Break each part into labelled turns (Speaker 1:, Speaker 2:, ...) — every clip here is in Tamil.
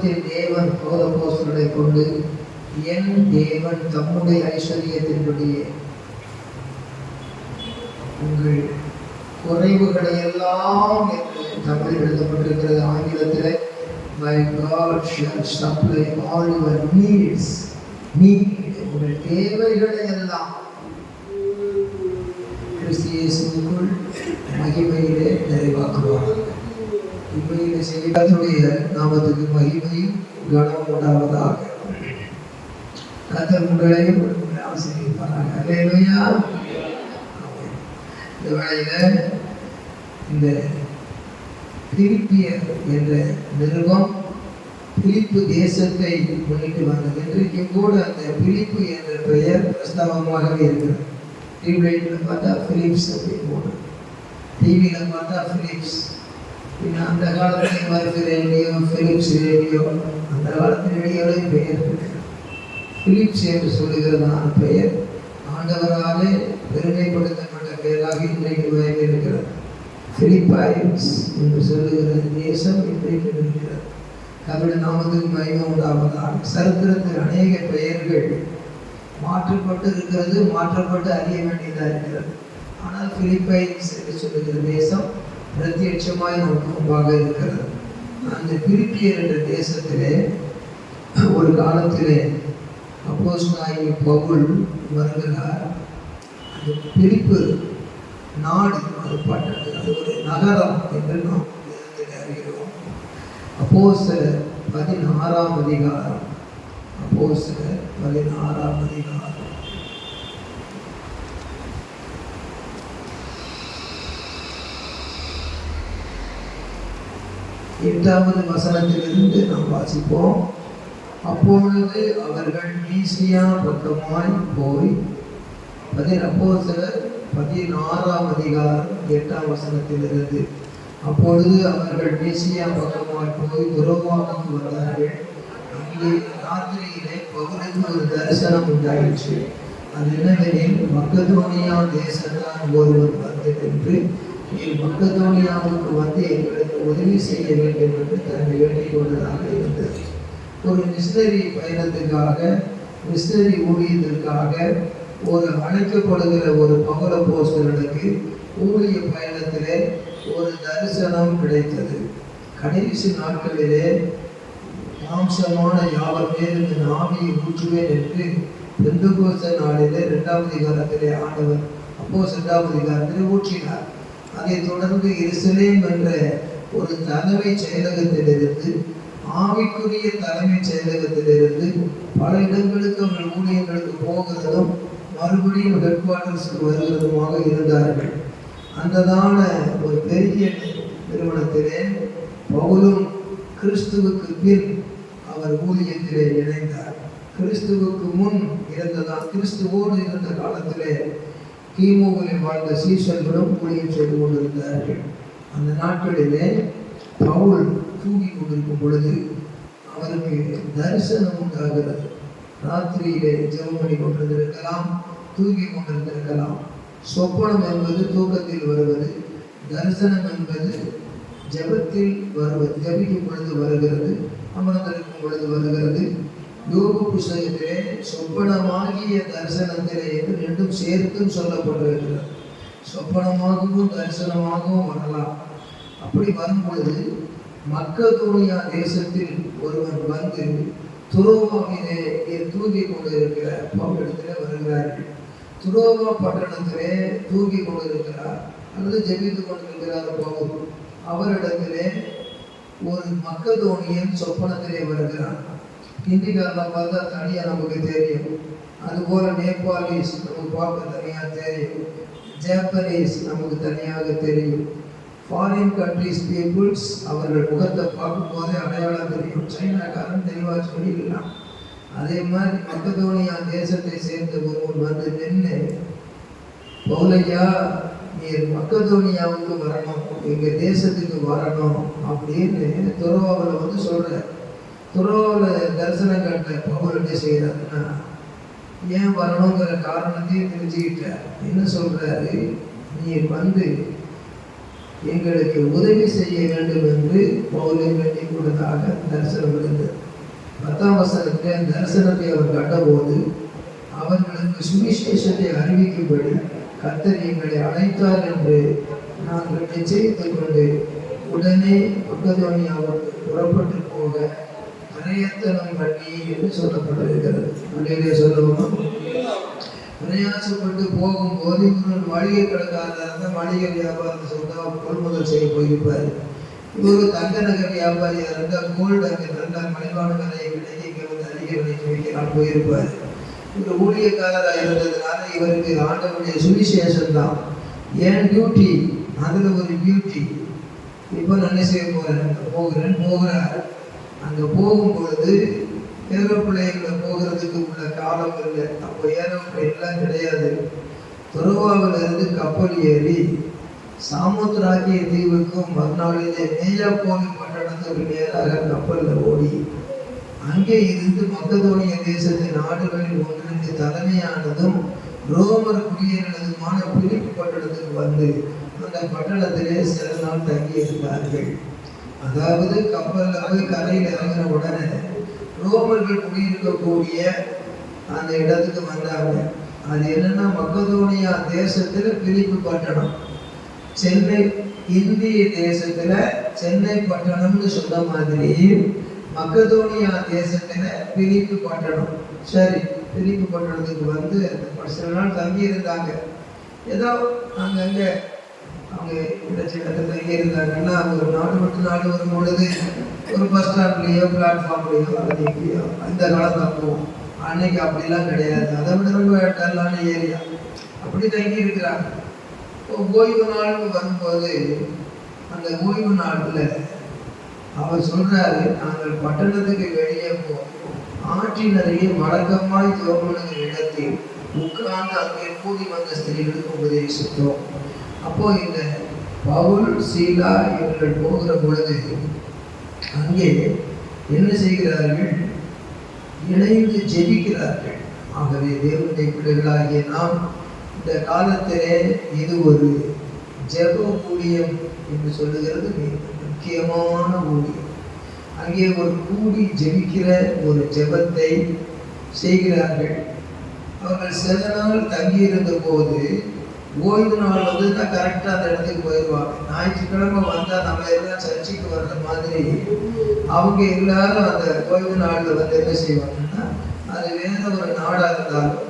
Speaker 1: பரலோகத்தின் தேவன் பவுலப்போஸ்தலரை கொண்டு என் தேவன் தம்முடைய ஐஸ்வரியத்தின்படியே உங்கள் குறைவுகளை எல்லாம் என்று தமிழில் எழுதப்பட்டிருக்கிறது. ஆங்கிலத்தில் my God shall supply all your needs. உங்கள் தேவைகளை எல்லாம் கிறிஸ்து இயேசுவுக்குள் மகிமையிலே நிறைவாக்குவார். இம்மையிலே செய்யக்கூடிய நாமத்துக்கு மகிமையும் கனமும் உண்டாவதாக. கர்த்தர் உங்களையும் ஆசீர்வதிப்பாராக. அல்லேலூயா. இந்த வேளையில இந்த பிலிப்பியர் என்ற நிறுவனம் பிலிப்பு தேசத்தை முன்னிட்டு வந்தது. இன்றைக்கும் கூட அந்த பிலிப்பு என்ற பெயர் பிரஸ்தாபமாகவே இருக்கிறது. டிவியில் பார்த்தா பிலிப்ஸ் அப்படின்னு போடுறது, டிவியில் பார்த்தா பிலிப்ஸ். அந்த காலத்தில் மறுப்பு ரேடியோ, பிலிப்ஸ் ரேடியோ, அந்த காலத்து ரேடியோவிலே பெயர் இருக்கு. பிலிப்ஸ் என்று சொல்லுகிறதான பெயர் ஆண்டவராலே பெருமைப்படுத்தப்பட்ட பெயராக இன்றைக்கு வயது இருக்கிறது. பிலிப்பைன்ஸ் என்று சொல்லுகிற தேசம் இன்றைக்கு இருக்கிறது. தமிழ் நாமத்துக்கு மகிமை உண்டாவதாக. சரித்திரத்தில் அநேக பெயர்கள் மாற்றப்பட்டு இருக்கிறது, மாற்றப்பட்டு அறிய வேண்டியதாக இருக்கிறது. ஆனால் பிலிப்பைன்ஸ் என்று சொல்லுகிற தேசம் பிரத்யட்சமாய் நமக்கு முன்பாக இருக்கிறது. அந்த பிலிப்பியர் என்ற தேசத்திலே ஒரு காலத்திலே அப்போஸ்தலனாகிய பவுல் வருகிறார். அந்த பிலிப்பு நாடு, அது பட்டணம், அது ஒரு நகரம் என்று நாம் அறிகிறோம். அப்போஸ்தலர் 16ஆம் அதிகாரம், அப்போஸ்தலர் 16ஆம் அதிகாரம் 8வது வசனத்திலிருந்து நாம் வாசிப்போம். அப்பொழுது அவர்கள் மீசியா பக்கமாய் போய், அப்போஸ்தலர் 16ஆம் அதிகாரம் 8ஆம் வசனத்திலிருந்து, அப்பொழுது அவர்கள் மீசியா பக்கமாய் போய் துரோவாவுக்கு வந்தார்கள். அங்கே ராத்திரியிலே பவுலுக்கு ஒரு தரிசனம் உண்டாயிற்று. அது என்னவெனில், மக்கதோனியா தேசத்தான் ஒருவர் வந்து நின்று, மக்கதோனியாவுக்கு வந்து எங்களுக்கு உதவி செய்ய வேண்டும் என்று தன்னை வேண்டிக் கொண்டதாக இருந்தது. ஒரு மிஷனரி பயணத்துக்காக, மிஷனரி ஊழியத்திற்காக ஒரு அழைக்கப்படுகிற ஒரு பவுலப்போஸ்தலனுக்கு ஊழிய பயணத்திலே ஒரு தரிசனம் கிடைத்தது. கடைசி நாட்களிலே மாம்சமான யாவர் மேலும் ஆவியை ஊற்றுவேன் என்று பெந்தெகோஸ்தே நாளிலே 2ஆம் அதிகாரத்திலே ஆண்டவர் அப்போஸ்தலர் 2ஆம் அதிகாரத்திலே ஊற்றினார். அதைத் தொடர்ந்து எருசலேம் என்ற ஒரு தலைமை செயலகத்திலிருந்து, ஆவிக்குரிய தலைமை செயலகத்திலிருந்து பல இடங்களுக்கு அவர்கள் ஊழியர்களுக்கு போகிறதும் மறுபடியும் ஹெட் குவார்டர்ஸுக்கு வருகிறதுமாக இருந்தார்கள். அந்ததான ஒரு பெரிய நிறுவனத்திலே பவுலும் கிறிஸ்துவுக்கு பின் அவர் ஊழியத்திலே இணைந்தார். கிறிஸ்துவுக்கு முன் இருந்ததான், கிறிஸ்துவோடு இருந்த காலத்திலே கிமுவில் வாழ்ந்த சீஷர்களும் ஊழியம் செய்து கொண்டிருந்தார்கள். அந்த நாட்களிலே பவுல் தூங்கி கொண்டிருக்கும் பொழுது அவருக்கு தரிசனம் உண்டாகிறது. ராத்திரியிலே ஜெபம் பண்ணி கொண்டிருந்திருக்கலாம், தூங்கி கொண்டிருந்திருக்கலாம். சொப்பனம் என்பது தூக்கத்தில் வருவது, தரிசனம் என்பது ஜெபத்தில் வருவது, ஜெபிக்கும் பொழுது வருகிறது, அமர்ந்திருக்கும் பொழுது வருகிறது. யோபு புஸ்தகத்திலே சொப்பனமாகிய தரிசனத்திலே என்று ரெண்டும் சேர்த்தும் சொல்லப்பட்டிருக்கிறது. சொப்பனமாகவும் தரிசனமாகவும் வரலாம். அப்படி வரும் பொழுது மக்கதோனியா தேசத்தில் ஒருவன் வந்து துரோவாவிலே தூங்கி கொண்டிருக்கிற பவுலிடத்திலே வருகிறார்கள். துரோவா பட்டணத்திலே தூங்கி கொண்டிருக்கிறார் அல்லது ஜெபித்து கொண்டிருக்கிறார் பவுல். அவரிடத்திலே ஒரு மக்கதோனியன் சொப்பனத்திலே வருகிறார். ஹிந்திக்காரனை பார்த்தா தனியாக நமக்கு தெரியும். அதுபோல் நேபாளிஸ் நமக்கு பார்க்க தனியாக தெரியும். ஜாப்பனீஸ் நமக்கு தனியாக தெரியும். ஃபாரின் கண்ட்ரிஸ் பீப்புள்ஸ் அவர்கள் முகத்தை பார்க்கும்போதே அடையாளம் தெரியும். சைனாக்காரன் தெளிவாக சொல்லிடலாம். அதே மாதிரி மக்கதோனியா தேசத்தை சேர்ந்த ஒருவன் வந்து நின்று, பவுலையா நீர் மக்கதோனியாவுக்கு வரணும், எங்கள் தேசத்துக்கு வரணும் அப்படின்னு துரோவாவில் வந்து சொல்கிறார். துரோவில் தரிசனம் கட்ட பவுல் என்ன செய்கிறாருன்னா, ஏன் வரணுங்கிற காரணத்தையும் தெரிஞ்சுக்கிட்டார். என்ன சொல்கிறாரு, நீர் வந்து எங்களுக்கு உதவி செய்ய வேண்டும் என்று பவுலை வேண்டிக் கொண்டதாக தரிசனம் இருந்தது. 10ஆம் வசனத்தில் தரிசனத்தை அவர் கண்டபோது அவர்களுக்கு சுவிசேஷத்தை அறிவிக்கும்படி கர்த்தர் எங்களை அழைத்தார் என்று நாங்கள் நிச்சயித்துக் கொண்டு உடனே மக்கதோனியாவுக்கு புறப்பட்டு போக பிரயத்தனம் பண்ணி என்று சொல்லப்பட்டிருக்கிறது. அப்படியே சொல்லுவோம். பிரயாசப்பட்டு போகும்போது இவர் மளிகை கடைக்காரர் இருந்தால் மளிகை வியாபாரத்தை சொந்தமாக கொள்முதல் செய்ய போயிருப்பார். இவர் தங்க நகை வியாபாரியாக இருந்தால் கோல்டு அங்கே நல்ல மலிவான விலையை விலைக்கு இங்கே வந்து அதிக விலைக்கு வைக்கலாம் போயிருப்பார். இவர் ஊழியக்காரராக இருந்ததுனால இவருக்கு ஆண்டவருடைய சுவிசேஷம் தான் ஏன் டியூட்டி, அதில் ஒரு பியூட்டி. இப்போ நான் என்ன செய்ய போகிறேன் போகிறார். அங்கே போகும்பொழுது ஏரோப்ளேனில் போகிறதுக்கு உள்ள காலம் இல்லை. அப்போ ஏரோப்ளேன்லாம் கிடையாது. துறவாவிலிருந்து கப்பல் ஏறி சாமுத்திராக்கிய தீவுக்கும் மறுநாளிலே நேயாப்போலி பட்டணத்துக்கு நேராக கப்பலில் ஓடி அங்கே இருந்து மக்கதோனிய தேசத்தின் நாடுகளில் ஒன்றிற்கு தலைமையானதும் ரோமர் குடியேறினதுமான பிலிப்பு பட்டணத்துக்கு வந்து அந்த பட்டணத்திலே சில நாள் தங்கி இருந்தார்கள். அதாவது கப்பலில் போய் கரையில் இறங்கின உடனே ரோமர்கள் குடியிருக்கக்கூடிய அந்த இடத்துக்கு வந்தாங்க. அது என்னன்னா மக்கதோனியா தேசத்துல பிலிப்பு பட்டணம். சென்னை இந்திய தேசத்துல சென்னை பட்டணம்னு சொன்ன மாதிரி மக்கதோனியா தேசத்துல பிலிப்பு பட்டணம். சரி, பிலிப்பு பட்டணத்துக்கு வந்து சில நாள் தங்கி இருந்தாங்க. ஏதோ அங்கங்க அவங்க இடத்துல தங்கி இருந்தாங்கன்னா ஒரு நாடு விட்டு நாடு வரும் பொழுது ஒரு பஸ் ஸ்டாண்ட்லேயோ பிளாட்ஃபார்ம்லேயோ அல்லது எங்கேயோ அந்த காலம் தங்குவோம். அன்னைக்கு அப்படிலாம் கிடையாது. அதை விட ரொம்ப டல்லான ஏரியா. அப்படி தங்கி இருக்கிறாங்க. ஓய்வு நாள்னு வரும்போது அந்த ஓய்வு நாளில் அவர் சொல்றாரு, நாங்கள் பட்டணத்துக்கு வெளியே போவோம். ஆற்றின் அருகே வழக்கமாய் ஜோமனுங்கிற இடத்தில் உட்கார்ந்து அங்கே கூடி வந்த ஸ்திரீகளுக்கு உபதேசித்தோம். அப்போ இந்த பவுல் சீலா இவர்கள் போகிற பொழுது அங்கே என்ன செய்கிறார்கள்? இணைந்து ஜெபிக்கிறார்கள். ஆகவே தேவனுடைய பிள்ளைகளாகிய நாம் இந்த காலத்திலே இது ஒரு ஜெப ஊழியம் என்று சொல்லுகிறது. முக்கியமான ஊழியம். அங்கே ஒரு கூடி ஜெபிக்கிற ஒரு ஜெபத்தை செய்கிறார்கள். அவர்கள் சில நாள் தங்கியிருந்த போது ஓய்வு நாள் வந்துன்னா கரெக்டாக அந்த இடத்துக்கு போயிடுவாங்க. ஞாயிற்றுக்கிழமை வந்தால் நம்ம எல்லாம் சர்ச்சைக்கு வர்ற மாதிரி அவங்க எல்லாரும் அந்த ஓய்வு நாளில் வந்து என்ன செய்வாங்கன்னா, அது வேற ஒரு நாடாக இருந்தாலும்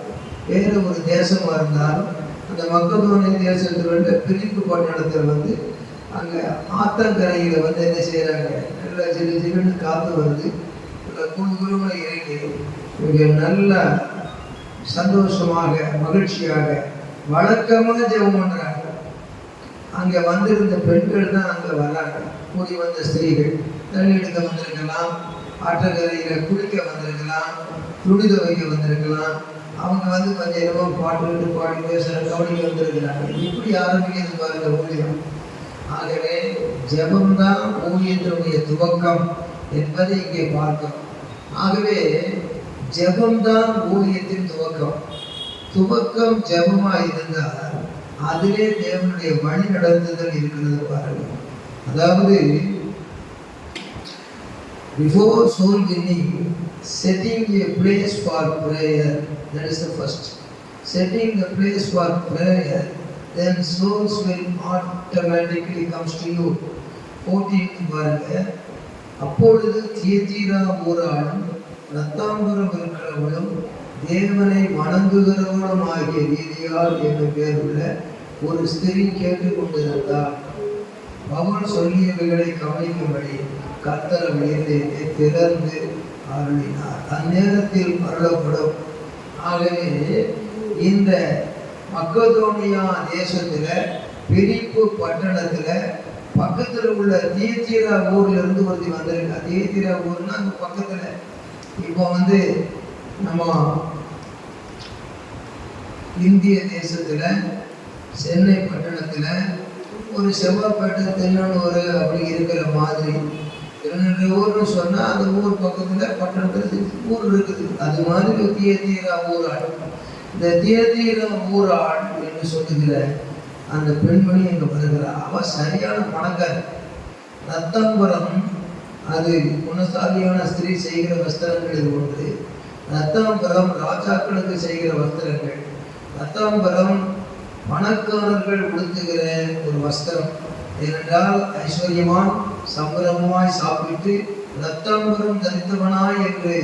Speaker 1: வேற ஒரு தேசமாக இருந்தாலும் அந்த மக்கதோனிய தேசத்தில் பிலிப்பு பட்டணத்தில் வந்து அங்கே ஆத்தங்கரையில் வந்து என்ன செய்கிறாங்க, நல்லா சிறு சிறுன்னு காற்று வருது, குழுகுழுன்னு இறங்கி இங்கே நல்ல சந்தோஷமாக மகிழ்ச்சியாக வழக்கமாக ஜெபம் பண்றாங்க. அங்க வந்திருந்த பெண்கள் தான் அங்க வர்றாங்க. கூடி வந்த ஸ்திரீகள் தண்ணி எடுக்க வந்திருக்கலாம், ஆற்றங்கரையில குளிக்க வந்திருக்கலாம், துணி துவைக்க வந்திருக்கலாம். அவங்க வந்து கொஞ்சம் என்னமோ பாட்டு பாடி பேசுற கவனிக்க வந்திருக்கிறாங்க. இப்படி ஆரம்பிக்கிறது பாருங்க ஊழியம். ஆகவே ஜெபம்தான் ஊழியத்தினுடைய துவக்கம் என்பதை இங்கே பார்க்கிறோம். ஆகவே ஜெபம்தான் ஊழியத்தின் துவக்கம். துவக்கம் ஜெபமா இருந்தால் அதிலே தேவனுடைய வழி நடத்துதல் இருக்கிறது பாருங்க. அதாவது before soul winning, setting a place for prayer, that is the first. Setting the place for prayer, then souls will automatically comes to you. 14 பாருங்க. அப்பொழுது தியத்தீரா ஊராளும் ரத்தாம்பரம் இருக்கிறவளும் தேவனை வணங்குகிறவனும் ஆகிய ரீதியால் என்று பேருள்ள ஒரு ஸ்திரீ கேட்டுக்கொண்டிருந்தார். பவுல் சொல்லியவைகளை கவனிக்கும்படி கர்த்தர் வேதத்தை திறந்து அருளினார். அந்நேரத்தில் அருளப்படும். ஆகவே இந்த மக்கதோனியா தேசத்துல பிலிப்பு பட்டணத்துல பக்கத்துல உள்ள தியத்தீரா ஊர்ல இருந்து ஒருத்தி வந்திருக்கா. தியத்தீரா ஊர்னா அங்க பக்கத்துல. இப்போ வந்து நம்ம இந்திய தேசத்துல சென்னை பட்டணத்துல ஒரு செவ்வாய்ப்பேட்டை தென்னூர் அப்படி இருக்கிற மாதிரி திருநெல்வேலின்னு சொன்னா அந்த ஊர் பக்கத்துல பட்டணத்துல ஊர் இருக்குது. அது மாதிரி தியத்தீரா ஊராள். இந்த தியத்தீரா ஊராள் என்று சொல்லுகிற அந்த பெண்மணி அங்கே வருகிறார். அவ சரியான பணக்காரி. ரத்தாம்பரம் அது குணசாலியான ஸ்திரீ செய்கிற வஸ்திரங்களில் ஒன்று. ரத்தாம்பரம் ராஜாக்களுக்கு செய்கிற வஸ்திரங்கள். ரத்தாம்பரம் பணக்காரர்கள் உடுத்துகிற ஒரு வஸ்திரம். ஏனென்றால் ஐஸ்வர்யமான் சம்பரமாய் சாப்பிட்டு ரத்தாம்பரம் தரித்தவனாய் என்று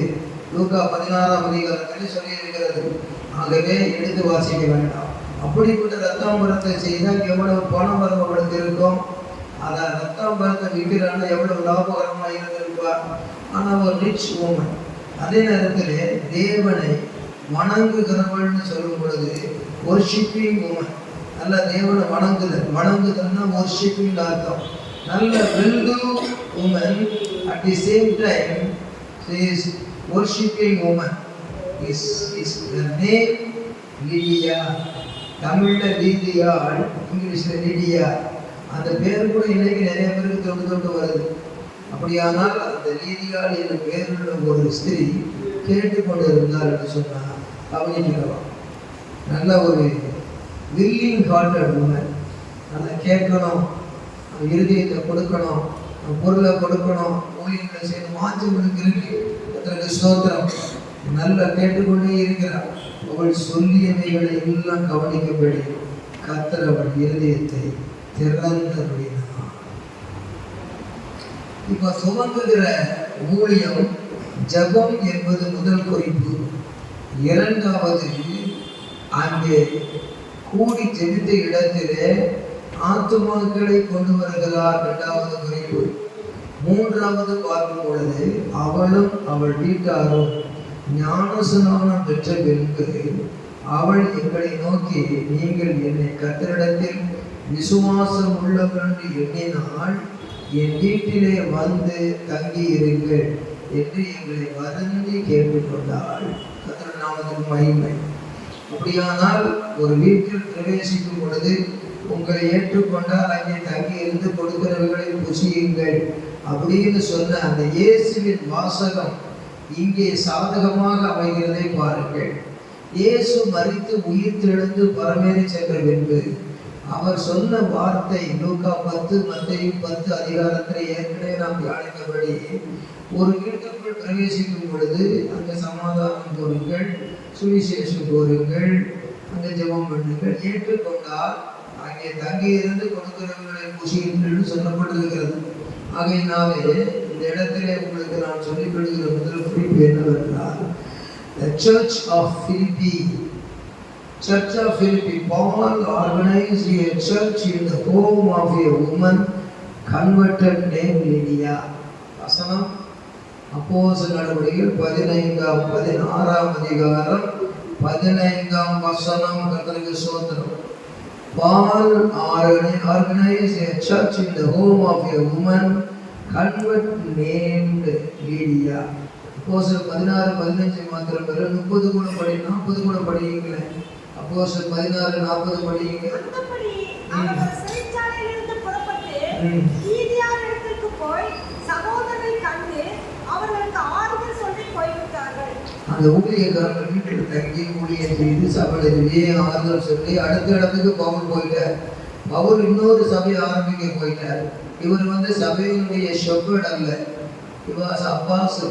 Speaker 1: லூக்கா 16ஆம் அதிகாரத்தில் சொல்லியிருக்கிறது. ஆகவே எடுத்து வாசிக்க வேண்டாம். அப்படிப்பட்ட ரத்தாம்பரத்தை செய்தால் எவ்வளவு பணம் வரும் அவளுக்கு இருக்கும். அதை ரத்தாம்பரத்தை விற்கிறான்னா எவ்வளவு லாபகரமாக இருந்திருப்பார். ஆனால் ஒரு ரிச் உமன். அதே நேரத்தில் தேவனை வணங்குகிறவள்னு சொல்லும் பொழுது ஒர்ஷிப்பிங் உமன். நல்ல தேவனை வணங்குதல்னா ஒர்ஷிப்பிங் அர்த்தம். நல்ல wealthy woman. At the same time she is worshiping woman. is the name Lydia. தமிழ்ல லீதியாள், இங்கிலீஷ்ல லிடியா. அந்த பேர் கூட இன்னைக்கு நிறைய பேருக்கு தொட்டு வருது. அப்படியானால் அந்த லீதியாள் என்ற பேருள்ள ஒரு ஸ்திரீ கேட்டுக்கொண்டு இருந்தார் என்று சொன்னார். கவனிக்கலாம். நல்ல ஒரு வில்லிங் ஹார்ட்டட் உமன். நல்லா கேட்கணும், இருதயத்தை கொடுக்கணும், பொருளை கொடுக்கணும், ஊழியர்களை செய்து மாற்றங்களுக்கு இருக்கு. அதற்கு ஸ்தோத்திரம். நல்லா கேட்டுக்கொண்டே இருக்கிறார். அவள் சொல்லியவைகளை எல்லாம் கவனிக்கும்படி கர்த்தர் அவள் இருதயத்தை திறந்தருளினார். இப்ப துவங்குகிற ஊழியம் ஜபம் என்பது முதல் குறிப்பு. இரண்டாவது, அங்கே கூடி ஜெபித்த இடத்திலே ஆத்துமாக்களை கொண்டு வருகிறார். இரண்டாவது குறிப்பு. மூன்றாவது பார்க்கும் பொழுது அவளும் அவள் வீட்டாரும் ஞானஸ்நானம் பெற்ற பின்பு அவள் எங்களை நோக்கி, நீங்கள் என்னை கர்த்தரிடத்தில் விசுவாசம் உள்ளவர்கள் என்று எண்ணினால் என் வீட்டிலே வந்து தங்கி இருங்கள் என்று எங்களை வருந்தி கேட்டுக்கொண்டாள். கர்த்தர் நாமத்துக்கு மகிமை. அப்படியானால் ஒரு வீட்டில் பிரவேசிக்கும் பொழுது உங்களை ஏற்றுக்கொண்டால் அங்கே தங்கி இருந்து கொடுக்கிறவர்களை புசியுங்கள் அப்படின்னு சொன்ன அந்த இயேசுவின் வாசகம் இங்கே சாதகமாக அமைகிறதை பாருங்கள். இயேசு மரித்து உயிர் தெழுந்து பரமேறி சென்ற பின்பு அவர் சொன்ன வார்த்தை லூக்கா 10 மத்தேயு 10 அதிகாரத்தில் ஏற்கனவே நாம் தியானித்தபடி, ஒரு வீட்டுக்குள் பிரவேசிக்கும் பொழுது அங்கே சமாதானம் கூறுங்கள், சுவிசேஷம் கூறுங்கள், அங்கே ஜெபம் பண்ணுங்கள். ஏற்றுக்கொண்டால் அங்கே தங்கி இருந்து கொடுக்கிறவர்களை புசியுங்கள் சொல்லப்பட்டிருக்கிறது. ஆகையினாலே இந்த இடத்திலே உங்களுக்கு நான் சொல்லிக் கொடுக்கிற முதல் குறிப்பு என்னவென்றால், the Church of Philippi. Church of Philippi. Paul organized a church in the home of a woman converted named Lydia. வசனம் அப்போஸ்தலர் நடவடிக்கைகள் 16ஆம் அதிகாரம் 15ஆம் வசனம். கர்த்தருக்கு ஸ்தோத்திரம். Paul organized a church in the home of a woman converted named Lydia. அப்போஸ்தலர் 16-15 மாத்திரம் பெற 30 கூட படி, 40 கூட படியுங்களேன். அப்போஸ்தலர் 16-40 படியுங்க.
Speaker 2: அந்தபடி அவர் சிறைச்சாலையிலிருந்து புறப்பட்டு லீதியாவிடத்திற்கு போய் சகோதரரை கண்டு அவர்களுக்கு ஆறுதல் சொல்லி போய்விட்டார்கள்.
Speaker 1: அந்த ஊழியக்காரர்கள் வீட்டில் தங்கி ஊழியம் செய்து சபையிலேயே ஆறுதல் சொல்லி அடுத்த இடத்துக்கு பவுல் போயிட்டார். பவுல் இன்னொரு சபையை ஆரம்பிக்க போயிட்டார். இவர் சபையினுடைய ஷெப்பர்ட் அல்ல, இவர் அப்பாஸ்.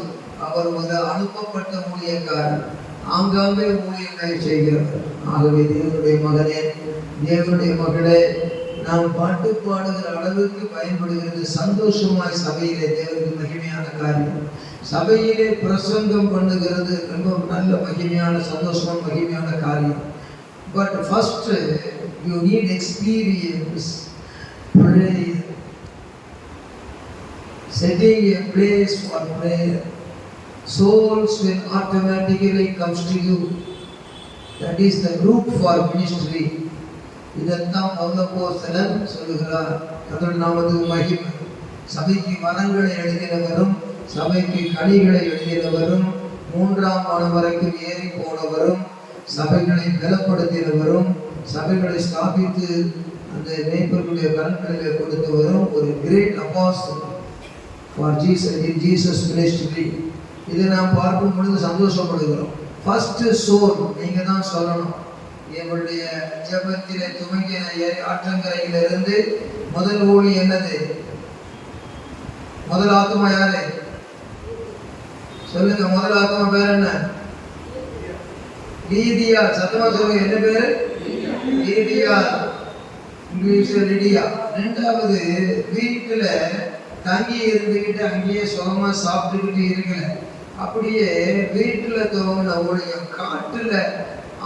Speaker 1: அவர் ஒரு அனுப்பப்பட்ட ஊழியக்காரர், ஆங்காங்கே ஊழியங்களை செய்கிறவர். ஆகவே தேவனுடைய மகனே, தேவனுடைய மகளே, நாம் பாட்டு பாடுகிற அளவுக்கு பயன்படுகிறது. சந்தோஷமாய் சபையிலே தேவனுக்கு மகிமையான காரியம். சபையிலே பிரசங்கம் பண்ணுகிறது ரொம்ப நல்ல மகிமையான சந்தோஷமான மகிமையான காரியம். But first you need experience. prayer, setting a place for prayer. Souls will automatically comes to you. That is the root for ministry. இதைத்தான் பவுலப்போஸ்தலன் சொல்லுகிறார். கர்த்தர் நாமத்துக்கு மகிமை. சபைக்கு மரங்களை எழுதினவரும் சபைக்கு கனிகளை எழுதினவரும் 3ஆம் வானம் வரைக்கும் ஏறி போனவரும் சபைகளை பலப்படுத்தினவரும் சபைகளை ஸ்தாபித்து அந்த மேய்ப்பர்களுடைய கரங்களிலே கொடுத்தவரும் ஒரு great apostle for Jesus ministry. இதை நாம் பார்க்கும் பொழுது சந்தோஷப்படுகிறோம். ஃபர்ஸ்ட் சோல் நீங்க தான் சொல்லணும். என்னுடைய ஜெபத்திலே துவங்கின ஆற்றங்கரையிலிருந்து முதல் ஊழி என்னது? முதல் ஆத்மா யாரு சொல்லுங்க? முதல் ஆத்மா பேர் என்ன? லீதியா. சத்தமா சொல்லுங்க, என்ன பேரு? லீதியா, இங்கிலீஷ்ல லிடியா. ரெண்டாவது, வீட்டுல தங்கி இருந்துகிட்டு அங்கேயே சுகமா சாப்பிட்டுக்கிட்டு இருக்கல, அப்படியே வீட்டுல துவங்கின ஊழியம், காட்டுல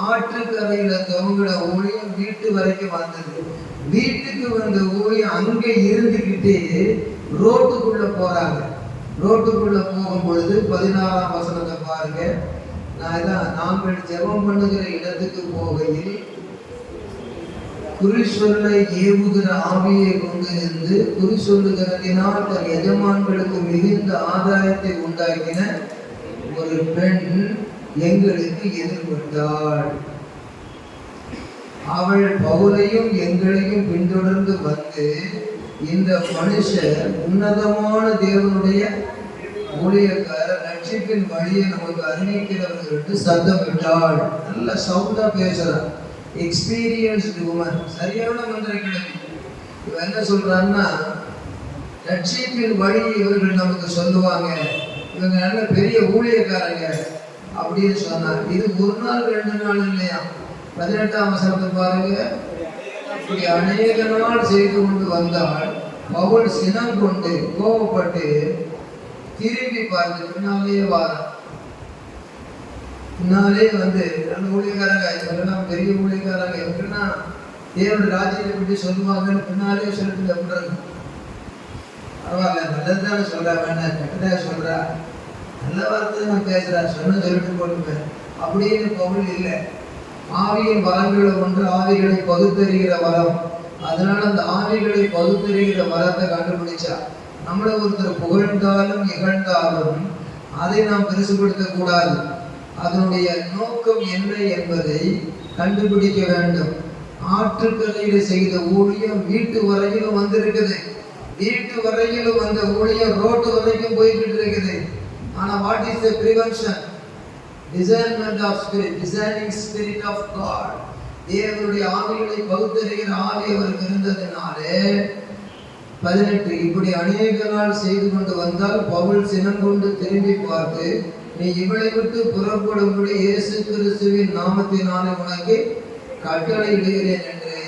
Speaker 1: ஆற்றுக்கரையில துவங்கின ஊழியம் வீட்டு வரைக்கும் வந்தது. வீட்டுக்கு வந்த ஊழியம் அங்கே இருந்துகிட்டு ரோட்டுக்குள்ள போறாங்க. ரோட்டுக்குள்ள போகும் பொழுது 16ஆம் வசனத்தை பாருங்க. நாங்கள் ஜெபம் பண்ணுகிற இடத்துக்கு போகையில் குறி சொல்ல ஏவுகிற ஆவியை கொண்டு இருந்து குறி சொல்லுகிறதினால் தன் எஜமான்களுக்கு மிகுந்த ஆதாயத்தை உண்டாக்கின ஒரு பெண் எங்களுக்கு எதிர்பட்டாள். அவள் பவுலையும் எங்களையும் பின்தொடர்ந்து வந்து, இந்த மனுஷர் உன்னதமான தேவனுடைய ஊழியக்காரர், ரட்சிப்பின் வழியை நமக்கு அறிவிக்கிறவர்கள் என்று சத்தமிட்டாள். நல்ல சவுண்டா பேசுறார். எக்ஸ்பீரியன்ஸ்டு உமன், சரியான மந்திரக்கிழமை. இவ என்ன சொல்றான்னா, ரட்சிப்பின் வழி இவர்கள் நமக்கு சொல்லுவாங்க, இவங்க நல்ல பெரிய ஊழியக்காரங்க அப்படின்னு சொன்னார். இது ஒரு நாள் 2 நாள் இல்லையா. 18ஆம் வசனத்தை பாருங்க. இப்படி அநேக நாள் செய்து கொண்டு வந்தால் பவுல் சினம் கொண்டு கோபப்பட்டு திரும்பி பார்த்து பின்னாலே வாரான். பின்னாலே வந்து நல்ல ஊழியக்காரங்க, இவங்கெல்லாம் பெரிய ஊழியக்காரங்க, இவங்கன்னா தேவனுடைய ராஜ்யத்தை பற்றி சொல்லுவாங்கன்னு பின்னாலே சொல்லிட்டு அப்படின்றாங்க. பரவாயில்ல, நல்லதுதானே சொல்றா, வேண்டாம் கெட்டதாக சொல்றா, நல்ல வார்த்தை நான் பேசுறா, சொன்ன சொல்லிட்டு போட்டுப்பேன் அப்படின்னு பவுல் இல்லை. ஆவியின் வரங்களை ஒன்று ஆவிகளை பகுத்தறிகிற வரம். அதனால அந்த ஆவிகளை பகுத்தறிகிற வரத்தை கண்டுபிடிச்சா, நம்மளை ஒருத்தர் புகழ்ந்தாலும் இகழ்ந்தாலும் அதை நாம் பெருசுபடுத்த கூடாது. அதனுடைய நோக்கம் என்ன என்பதை கண்டுபிடிக்க வேண்டும். ஆற்றுக்கரையில செய்த ஊழியம் வீட்டு வரையிலும் வந்திருக்குது. வீட்டு வரையிலும் வந்த ஊழியம் ரோட்டு வரைக்கும் போய்கிட்டு இருக்குது. ஆனா what is the prevention? discernment of spirit, discerning spirit of God. தேவனுடைய ஆவிகளை பகுத்தறிகிற ஆவி அவருக்கு இருந்ததினாலே 18, இப்படி அநேக நாள் செய்து கொண்டு வந்தால் பவுல் சினம் கொண்டு திரும்பி பார்த்து, நீ இவளை விட்டு புறப்படும்படி இயேசு கிறிஸ்துவின் நாமத்தினாலே உனக்கு கட்டளை இடுகிறேன் என்று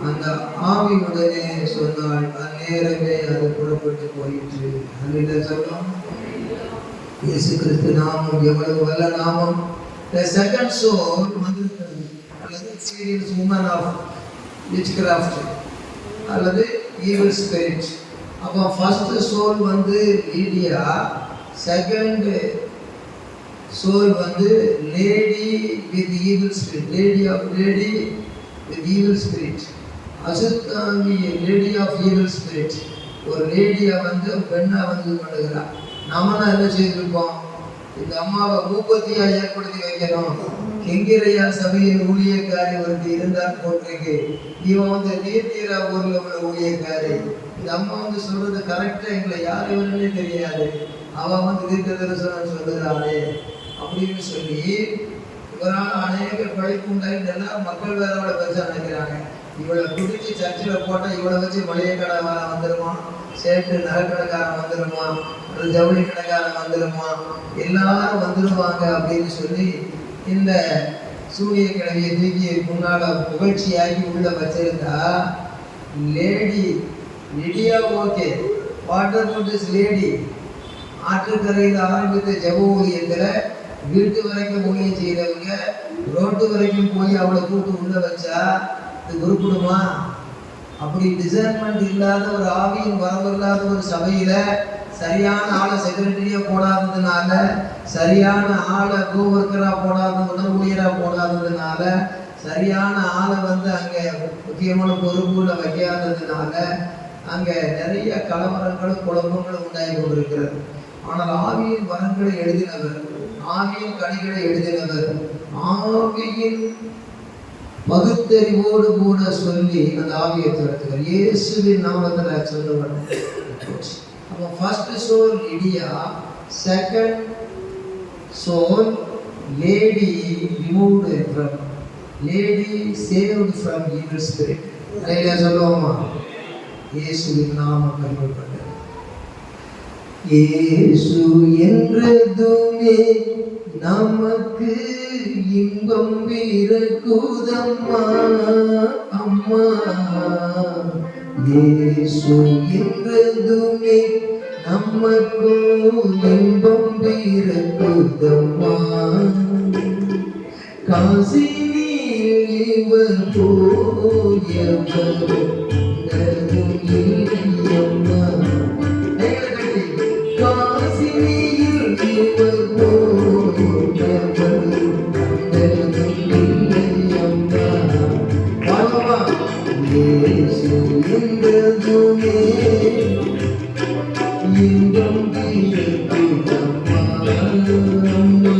Speaker 1: அந்த ஆவி உடனே சொன்னாள். அந்நேரமே அது புறப்பட்டு போயிற்று. அல்லேலூயா சொல்லும். இயேசு கிறிஸ்து நாமம் எவ்வளவு வல்ல நாமம். The second soul வந்திருக்கிறது, அல்லது எக்ஸ்பீரியன்ஸ் உமன் ஆஃப் விச்கிராஃப்ட் அல்லது ஈவில் ஸ்பிரிட். அப்போ ஃபர்ஸ்ட் சோல் வந்து லீடியா, செகண்ட் சோல் வந்து lady with evil spirit, lady with evil spirit. அசுத்தாமி லேடி ஆஃப் ஈவில் ஸ்பிரிட். ஒரு லேடியா வந்து பெண்ணா வந்து பண்ணுகிறார். நாம தான் என்ன செய்திருப்போம்? இந்த அம்மாவை மூப்பத்தியா ஏற்படுத்தி வைக்கணும். கெங்கிரையா சபையின் ஊழியக்காரி ஒருத்தி இருந்தால் போட்டிருக்கு. இவன் வந்து நீர்த்தீரா ஊர்ல உள்ள ஊழியக்காரி. இந்த அம்மா வந்து சொல்றது கரெக்டா, எங்களை யார் இவருன்னே தெரியாது, அவன் வந்து தீர்க்க தரிசனம் சொல்லுறாளே அப்படின்னு சொல்லி இவரால் அநேக படைப்பு உண்டாயிட்டு எல்லாம் மக்கள் வேற அவளை வச்சு நினைக்கிறாங்க. இவளை பிடிச்சி சர்ச்சில் போட்டால் இவளை வச்சு மளிகை கடை வந்துடுமா, சேட்டு நகைக்கடைக்காரன் வந்துடுமா, ஜவுளி கடைக்காரன் வந்துடுமா, எல்லாரும் வந்துடுவாங்க அப்படின்னு சொல்லி இந்த சூரிய கிழவியை தூக்கி முன்னால புகழ்ச்சியாகி உள்ள வச்சிருந்தா, lady Lydia okay, water bodies lady ஆற்றுக்கரையில் ஆரம்பித்த ஜெப ஊழியத்தில் வீட்டு வரைக்கும் ஊழியம் செய்கிறவங்க ரோட்டு வரைக்கும் போய் அவளை கூட்டு உள்ள வச்சா இது உருப்பிடுமா? அப்படி டிசைன்மெண்ட் இல்லாத ஒரு ஆவியின் வரவு இல்லாத ஒரு சபையில சரியான ஆளை செக்ரட்டரியா போடாததுனால, சரியான ஆளை கோவர்க்கரா போடாத உணவு ஊழியரா போடாததுனால, சரியான ஆளை வந்து அங்கே முக்கியமான பொறுப்புல வைக்காததுனால அங்கே நிறைய கலவரங்களும் குழப்பங்களும் உண்டாகி கொண்டிருக்கிறது. ஆனால் ஆவியின் வரங்களை எழுதினவர், ஆவியின் கனிகளை எழுதினவர், ஆவியின் பகுத்தறிவோடு கூட சொல்லி அந்த ஆவியை துரத்துவர். இயேசுவின் நாமத்தில் சொல்லுவார். அப்போ first soul Lydia, second soul lady removed from lady saved from evil spirit. அலையில சொல்லுவோமா? இயேசுவின் நாமம் மகிமைப்பட்டது. இயேசு என்றதுமே நமக்கு இன்பம் பிறக்குதம்மா அம்மா. இயேசு என்றதுமே நமக்கு இன்பம் பிறக்குதம்மா. காசினில் இவர் போயவர் இல்லையம்மா. காசினியில் இவர் போயவர் இல்லையம்மா. வாங்கம்மா. இயேசு என்றதுமே இன்பம் பிறக்குதம்மா அம்மா.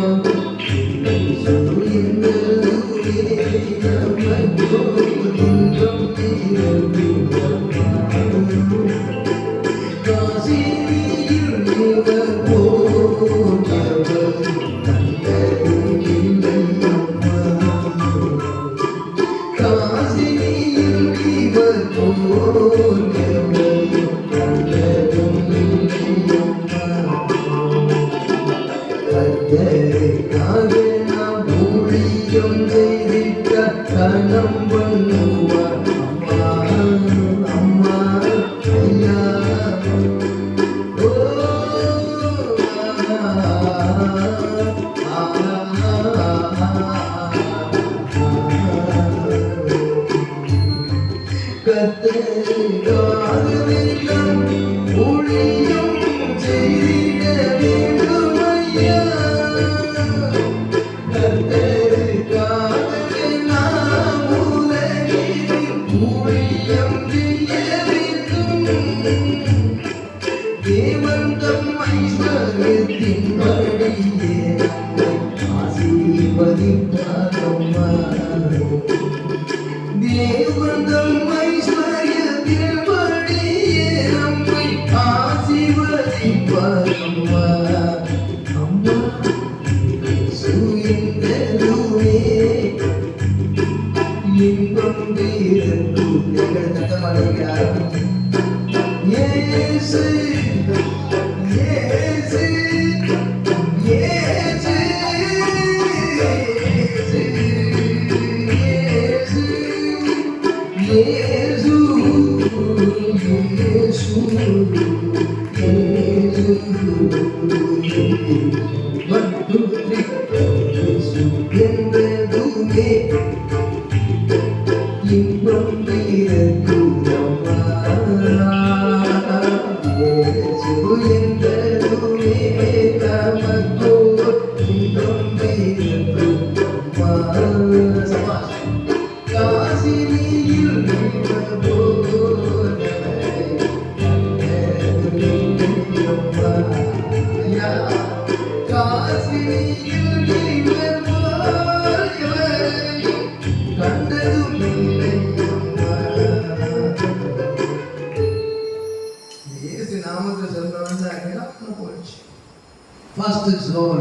Speaker 1: First soul,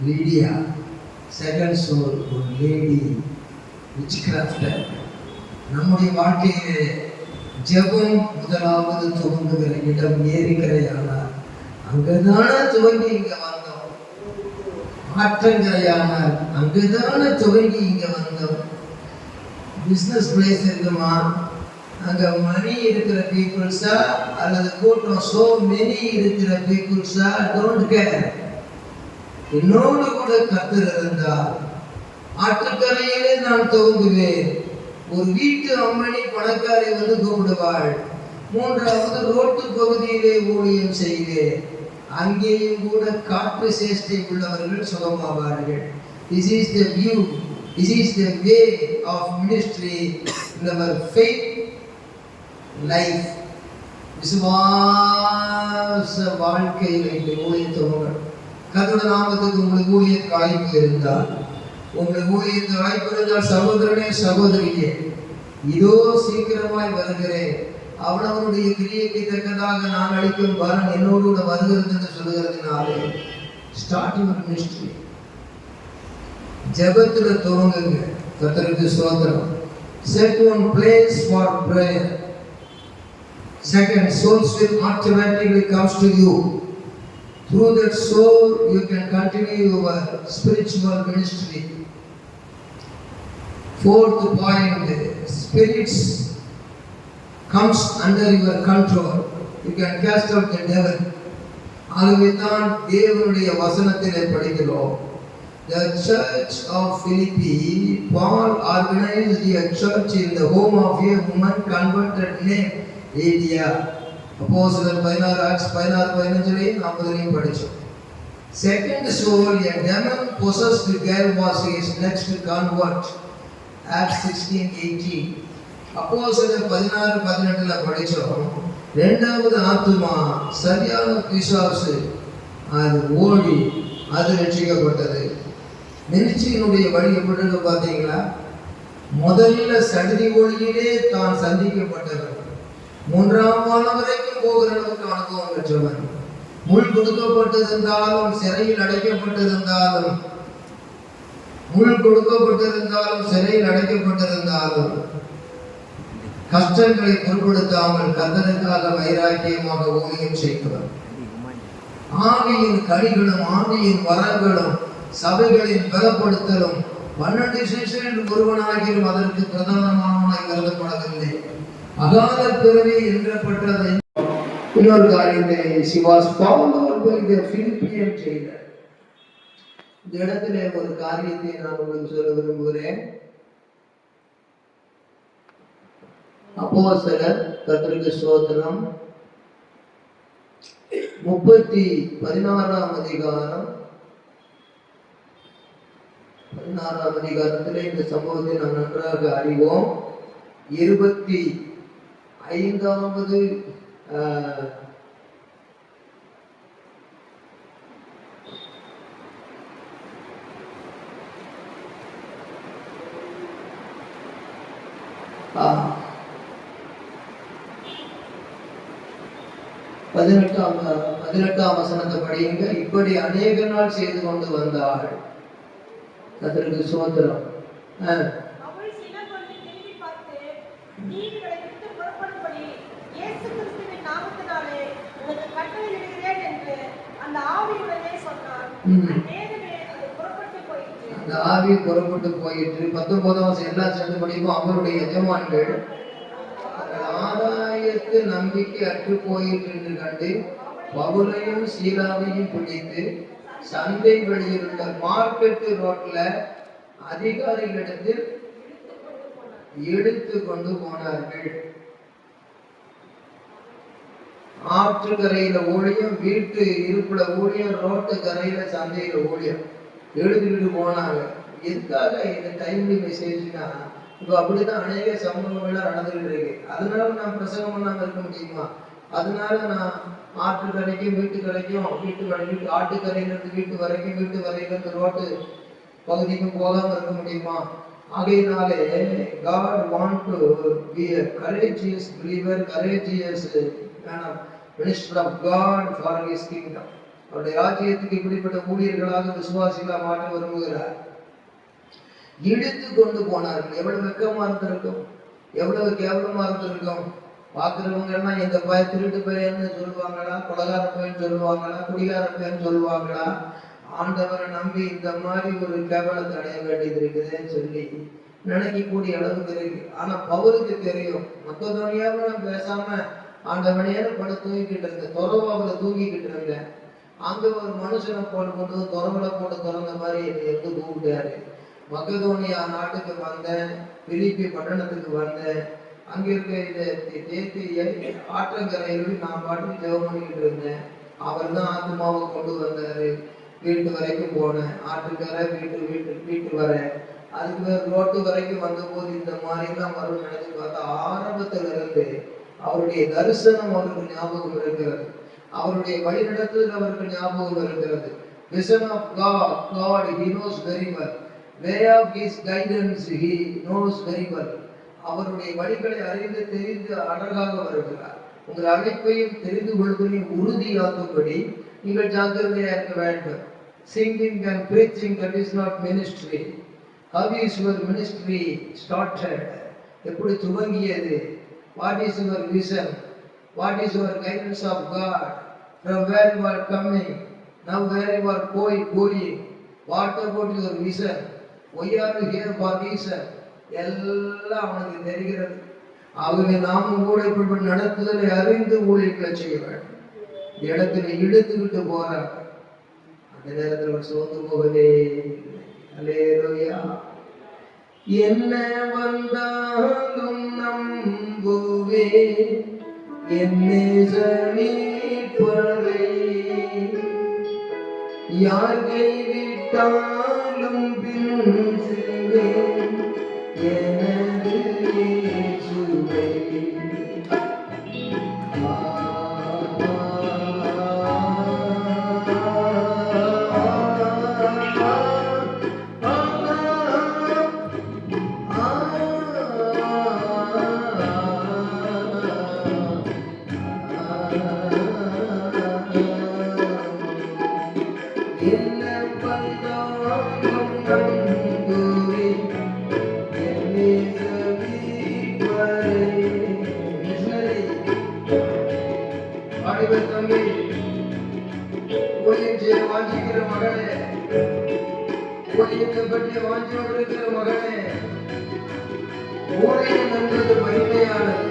Speaker 1: Lydia. Second soul, ஒரு lady, witchcrafter. நம்முடைய வாழ்க்கையிலே ஜெபம் முதலாவது துவங்குகிற இடம் ஏரிக்கரையானார். அங்கதான துவங்கி இங்க வந்தோம். ஆற்றங்கரையானார். அங்கதான துவங்கி இங்க வந்தோம். பிசினஸ் பிளேஸ் இருக்குமா? அங்க மணி இருக்கிற பீப்புள்ஸா அல்லது கூட்டம் சோ மெனி இருக்கிற பீப்புள்ஸா? Don't care. என்னோடு கூட கர்த்தர் இருந்தார். ஆற்றுக்கரையிலே நான் துவங்குவேன். ஒரு வீட்டு அம்மணி பணக்காரி வந்து கூப்பிடுவாள். மூன்றாவது ரோட்டு பகுதியிலே ஊழியம் செய்வேன். அங்கேயும் கூட காற்று சேஷ்டை உள்ளவர்கள் சுகமாவார்கள். This is the view. This is the way of ministry in our faith life. விசுவாச வாழ்க்கையில் இந்த ஊழியத்தவர்கள் கர்த்தருடைய நாமத்துக்கு உங்களுக்கு ஊழியத்துக்கு அழைப்பு இருந்தால், உங்களுக்கு ஊழியத்துக்கு அழைப்பு இருந்தால், சகோதரனே சகோதரியே, இதோ சீக்கிரமாய் வருகிறேன், அவனவனுடைய கிரியைக்கு தக்கதாக நான் அளிக்கும் பலன் என்னோடு கூட வருகிறது என்று சொல்லுகிறதுனாலே ஸ்டார்ட் யுவர் மினிஸ்ட்ரி. ஜெபத்துல துவங்குங்க. கர்த்தருக்கு ஸ்தோத்திரம். Set one place for prayer. Second, souls will automatically comes to you. Through that soul, you can continue your spiritual ministry. Fourth point, spirits comes under your control. You can cast out the devil. ஆகவே தான் தேவனுடைய வசனத்திலே படிக்கிறோம். The church of Philippi, Paul organized a church in the home of a woman converted named Lydia. அப்போஸ்தலர் 16 ஆக்ஸ் 16-15 40 படிச்சோம். Second soul, a demon possessed girl was his next convert. Acts 16-18. அப்போஸ்தலர் 16-18 படிச்சோம். இரண்டாவது ஆத்துமா சரியான பிசாசு அது ஓடி அது ரட்சிக்கப்பட்டது. மினிஸ்ட்ரியினுடைய வழி எப்படி இருக்கு பார்த்தீங்களா? முதல்ல சடுதி ஒளியிலே தான் சந்திக்கப்பட்டவர், 3ஆம் வானம் வரைக்கும் போகிற அளவுக்கு அனுபவம் பெற்றவர், முள் கொடுக்கப்பட்டிருந்தாலும் சிறையில் அடைக்கப்பட்டிருந்தாலும் சிறையில் அடைக்கப்பட்டிருந்தாலும் கஷ்டங்களை பொருட்படுத்தாமல் கர்த்தருக்காக வைராக்கியமாக ஊழியம் செய்கிறவர். ஆவியின் கனிகளும் ஆவியின் வரங்களும் சபைகளின் பலப்படுத்தலும் 12 சிஷ்யரில் ஒருவனாகியும் அதற்கு பிரதானமானவனாய் கருதப்படவில்லை. அகால பிறவி என்றப்பட்டதை இன்னொரு காரியத்தை she was followed by the Philippian jailer. இந்த இடத்திலே ஒரு காரியத்தை நான் உங்களுக்கு சொல்ல விரும்புகிறேன். அப்போஸ்தலர் கர்த்தருக்கு ஸ்தோத்திரம் 16ஆம் அதிகாரம் 16ஆம் அதிகாரத்திலே இந்த சம்பவத்தை நாம் நன்றாக அறிவோம். 25வது பதினெட்டாம் வசனத்தை படியுங்க. இப்படி அநேக நாள் செய்து கொண்டு வந்தாள். கர்த்தருக்கு ஸ்தோத்திரம்.
Speaker 2: அவள் சினங்கொண்டு திரும்பி பார்த்து, நீர் இவளை விட்டு புறப்படும்படி இயேசு கிறிஸ்துவின் நாமத்தினாலே உனக்கு கட்டளையிடுகிறேன் என்று அந்த ஆவியுடனே சொன்னார். அந்நேரமே அது புறப்பட்டு போயிற்று.
Speaker 1: அந்த ஆவி புறப்பட்டு போயிற்று. 19ஆம் வசனம் எல்லாம் சேர்ந்து படிப்போம். அவருடைய எஜமான்கள் ஆதாயத்து நம்பிக்கை அற்று போயிற்று என்று கண்டு பவுலையும் சீலாவையும் பிடித்து சந்தை வெளியில் உள்ள மார்க்கெட் ரோட்ல அதிகாரிகளிடத்தில் எடுத்து கொண்டு போனார்கள். ஆற்றுக்கரையில ஊழியம், வீட்டு இருப்புல ஊழியம், ரோட்டு கரையில சந்தையில ஊழியம் எடுத்துக்கிட்டு போனாங்க. எதுக்காக இந்த டைம்லி மெசேஜ்னா, இப்போ அப்படிதான் அநேக சம்பவங்கள்லாம் நடந்துகிட்டு இருக்கு. அதனால நான் பிரசங்கம் பண்ணாம இருக்க முடியுமா? அதனால நான் ஆற்றுக்கரைக்கும் வீட்டு கரைக்கும் வீட்டு ஆட்டுக்கரையிலிருந்து வீட்டு வரைக்கும் வீட்டு வரையிலிருந்து ரோட்டு பகுதிக்கும் போகாம இருக்க முடியுமா? ஆகையினாலே God want to be a courageous believer, courageous minister of God for his kingdom. அவருடைய ராஜ்யத்துக்கு இப்படிப்பட்ட ஊழியர்களாக விசுவாசிகளா மாற்ற விரும்புகிறார். இழுத்து கொண்டு போனார்கள். எவ்வளவு வெக்கமா இருந்திருக்கும், எவ்வளவு கேவலமா இருந்திருக்கும். பார்க்கிறவங்க எல்லாம் எந்த பையன் திருட்டு பையன்னு சொல்லுவாங்களா, கொலகார பையன் சொல்லுவாங்களா, குடிகார பையன் சொல்லுவாங்களா? ஆண்டவரை நம்பி இந்த மாதிரி ஒரு கேவலத்தை அடைய வேண்டியது இருக்குதுன்னு சொல்லி நினைக்கக்கூடிய அளவுக்கு இருக்கு. ஆனா பவுலுக்கு தெரியும், மக்கதோனியாவை நான் பேசாம ஆண்டவனையான படம் தூங்கிக்கிட்டு இருந்தேன், துறவாவில் தூங்கிக்கிட்டு இருந்தேன். அங்க ஒரு மனுஷனை போட்டு கொண்டு துறவுல போட்டு திறந்த மாதிரி என்னை எடுத்து கூப்பிட்டாரு. மக்கதோனியா நாட்டுக்கு வந்தேன், பிலிப்பி பட்டணத்துக்கு வந்தேன். அங்க இருக்க இதை தேத்தி ஆற்றங்கரையில் நான் பாட்டுக்கு ஜெபம் பண்ணிக்கிட்டு இருந்தேன். அவர் தான் ஆத்மாவை கொண்டு வந்தாரு. வீட்டு வரைக்கும் போனேன், ஆற்றுக்கரை வீட்டு வரேன். அதுக்கு ரோட்டு வரைக்கும் வந்த போது இந்த மாதிரி எல்லாம் வரும் நினைச்சு பார்த்தா ஆரம்பத்துல இருந்து அவருடைய தரிசனம் அவருக்கு ஞாபகம் இருக்கிறது, அவருடைய வழிநடத்துதல் அவருக்கு ஞாபகம் இருக்கிறது. Vision of God, he knows very well. Way of his guidance, he knows very well. அவருடைய வழிகளை அறிந்து தெரிந்து அழகாக வருகிறார். உங்கள் அழைப்பையும் தெரிந்து கொள்வதையும் உறுதியாக்கும்படி நீங்கள் ஜாக்கிரதையா இருக்க வேண்டும். Singing and preaching, that is not ministry. How is your ministry started? எப்படி துவங்கியது? What is your vision? What is your guidance of God? From where you are coming? Now where you are going? What about your vision? Why are you here for reason? எல்லாம் அவனுக்கு தெரிகிறது. ஆகவே நாமும் கூட இப்படி நடத்துதலை அறிந்து ஊழியர்களை செய்ய வேண்டும். இந்த இடத்துல இழுத்துக்கிட்டு போறாங்க. அந்த நேரத்தில் சோர்ந்து போகவே அல்லேலூயா. என்ன வந்தாலும் நம்புவே என்னை மீட்பரை, யார் கைவிட்டாலும் பின் செல்வேன் எனது இயேசுவை. வாஞ்சிக்கிற மகனே, ஊழியத்தை பற்றி வாஞ்சோடு இருக்கிற மகனே, ஊழியம் என்பது மகிமையானது.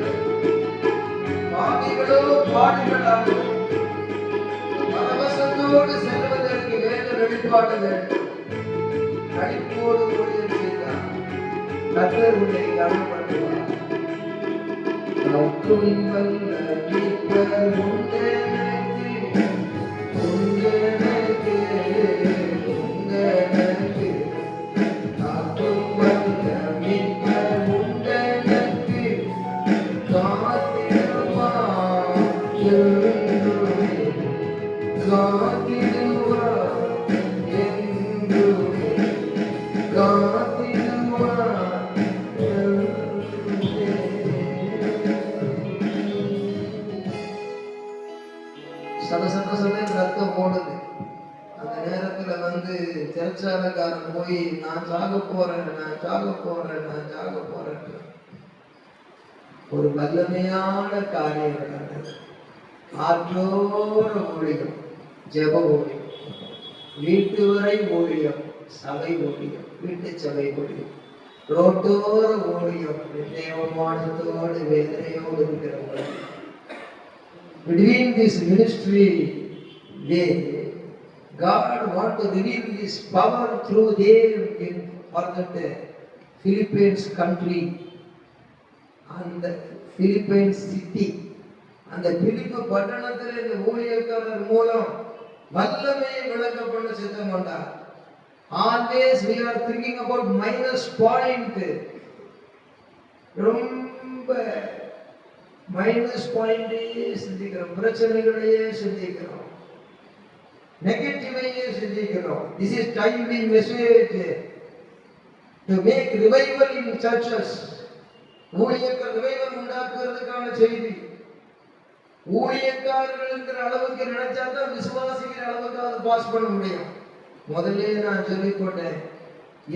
Speaker 1: பாவிகளோ பாடுகளாகும். பரவசத்தோடு செல்வதற்கு வேத வெளிப்பாடு வேண்டும். நடிப்போடு ஊழியம் செய்தார் கர்த்தர் உன்னை கனப்படுத்துவார். நோக்கும் வல்ல மீட்பர் உண்டெனக்கு, உண்டெனக்கு, உண்டெனக்கு. நோக்கும் வல்ல மீட்பர் உண்டெனக்கு, காத்திடுவார் என்றுமே, காத்திடுவார் என்றுமே, காத்திடுவார். ரத்தம் ஓடுது. அந்த நேரத்துல சிறைச்சாலைக்காரன் போய் நான் சாக போறேன், நான் சாக போறேன், நான் சாக போறேன். ஒரு வல்லமையான காரியம் நடந்தது. ஆற்றோர ஊழியம், ஜெப ஊழியம், வீட்டு வரை ஊழியம், சபை ஊழியம், வீட்டு சபை ஊழியம், ரோட்டோர ஊழியம், தேவமானத்தோடு வேதனையோடு இருக்கிற ஊழியம். Between this ministry day, God wants to reveal His power through them for that Philippines country and the Philippines city. அந்த பிலிப்பு பட்டணத்தில் இந்த ஊழியக்காரர் மூலம் வல்லமையை விளக்க பண்ண சித்தம் கொண்டார். Always we are thinking about minus point. ரொம்ப மைனஸ் பாயிண்டையே சிந்திக்கிறோம், பிரச்சனைகளையே சிந்திக்கிறோம், நெகட்டிவையே சிந்திக்கிறோம். This is timely message to make revival in churches. ஊழியர்கள் ரிவைவல் உண்டாக்குறதுக்கான செய்தி. ஊழியக்காரர்கள் இருக்கிற அளவுக்கு நினைச்சா தான் விசுவாசிக்கிற அளவுக்கு அதை பாஸ் பண்ண முடியும். முதல்ல நான் சொல்லிக் கொண்டேன்,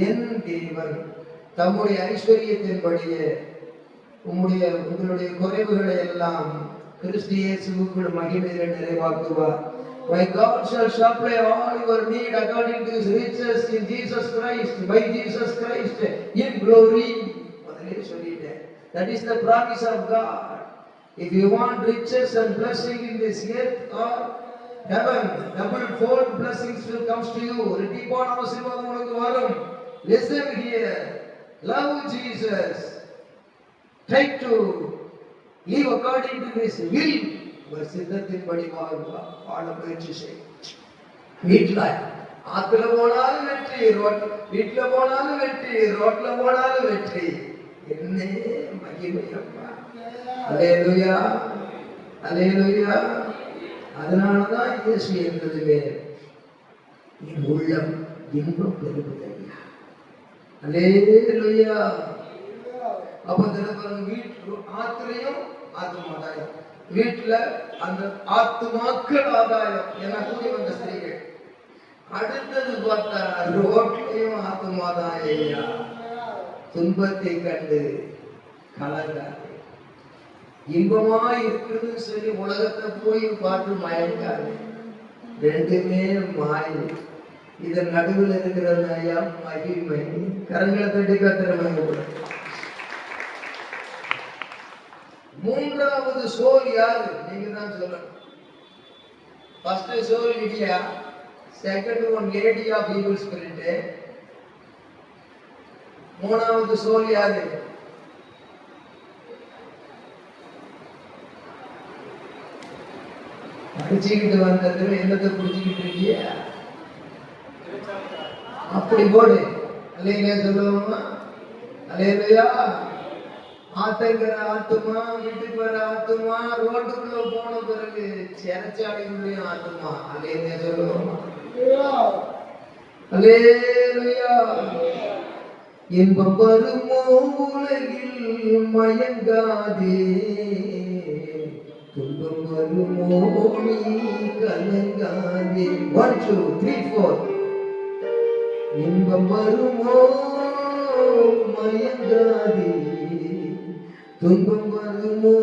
Speaker 1: என் தேவன் தம்முடைய ஐஸ்வர்யத்தின்படியே உங்களுடைய குறைவுகளை எல்லாம் கிறிஸ்து இயேசுவுக்குள் மகிமையிலே நிறைவாக்குவார். My God shall supply all your need according to His riches in Jesus Christ, by Jesus Christ in glory. முதல்ல சொல்லிட்டேன். That is the promise of God. If you want riches and blessing in this earth or heaven, double fold blessings will come to you. ரெட்டிப்பான ஆசீர்வாதம் உங்களுக்கு வரும். Listen here. Love Jesus. Try to live according to His will. அவர் சித்தத்தின்படி வாழ முயற்சி செய். வீட்டில் ஆத்துல போனாலும் வெற்றி, வீட்டுல போனாலும் வெற்றி, ரோட்ல போனாலும் வெற்றி. என்ன மகிமையப்பா. அல்லேலூயா, அல்லேலூயா. அதனாலதான் இயேசு என்பதுமே என் உள்ளம் இன்பம் பெறுவதையா. அல்லேலூயா. அப்ப வீட்டு ஆத்திரையும் ஆத்மாதாயம், வீட்டுல அந்த ஆத்துமாக்கள் ஆதாயம் என கூடி வந்த ஸ்திரீகள் அடுத்தது பார்த்தா ரோட்லயும் ஆத்மாதான் ஐயா. துன்பத்தை கண்டு கலங்காது, இன்பமா இருக்குதுன்னு சொல்லி உலகத்தை போய் பார்த்து மயங்காது. ரெண்டுமே மாயை. இதன் நடுவில் இருக்கிறது ஐயா மகிமை. கரங்களை தட்டி கத்திர. மூன்றாவது சோல் யாரு? நீங்க தான் சொல்லணும். First soul Lydia, second one lady of evil spirit. மூணாவது சோல் யாரு? படிச்சுக்கிட்டு வந்ததுல என்னத்தை புடிச்சுக்கிட்டு இருக்கிய? அப்படி போடு. அல்லையா சொல்லுவோமா? அல்லையா ஆத்தங்கிற ஆத்துமா, வீட்டுக்கு வர ஆத்துமா, ரோட்டுக்குள்ள போன பிறகு சிறைச்சாலையுள்ளேயும் ஆத்துமா. அல்லையா சொல்லுவோமா? அல்லேலூயா. இன்பம் வருமோ உலகில் மயங்காதே, துன்பம் வருமோ நீ கலங்காதே. 1 2 3 4. இன்பம் வருமோ மயங்காதே, துன்பம் வருமோ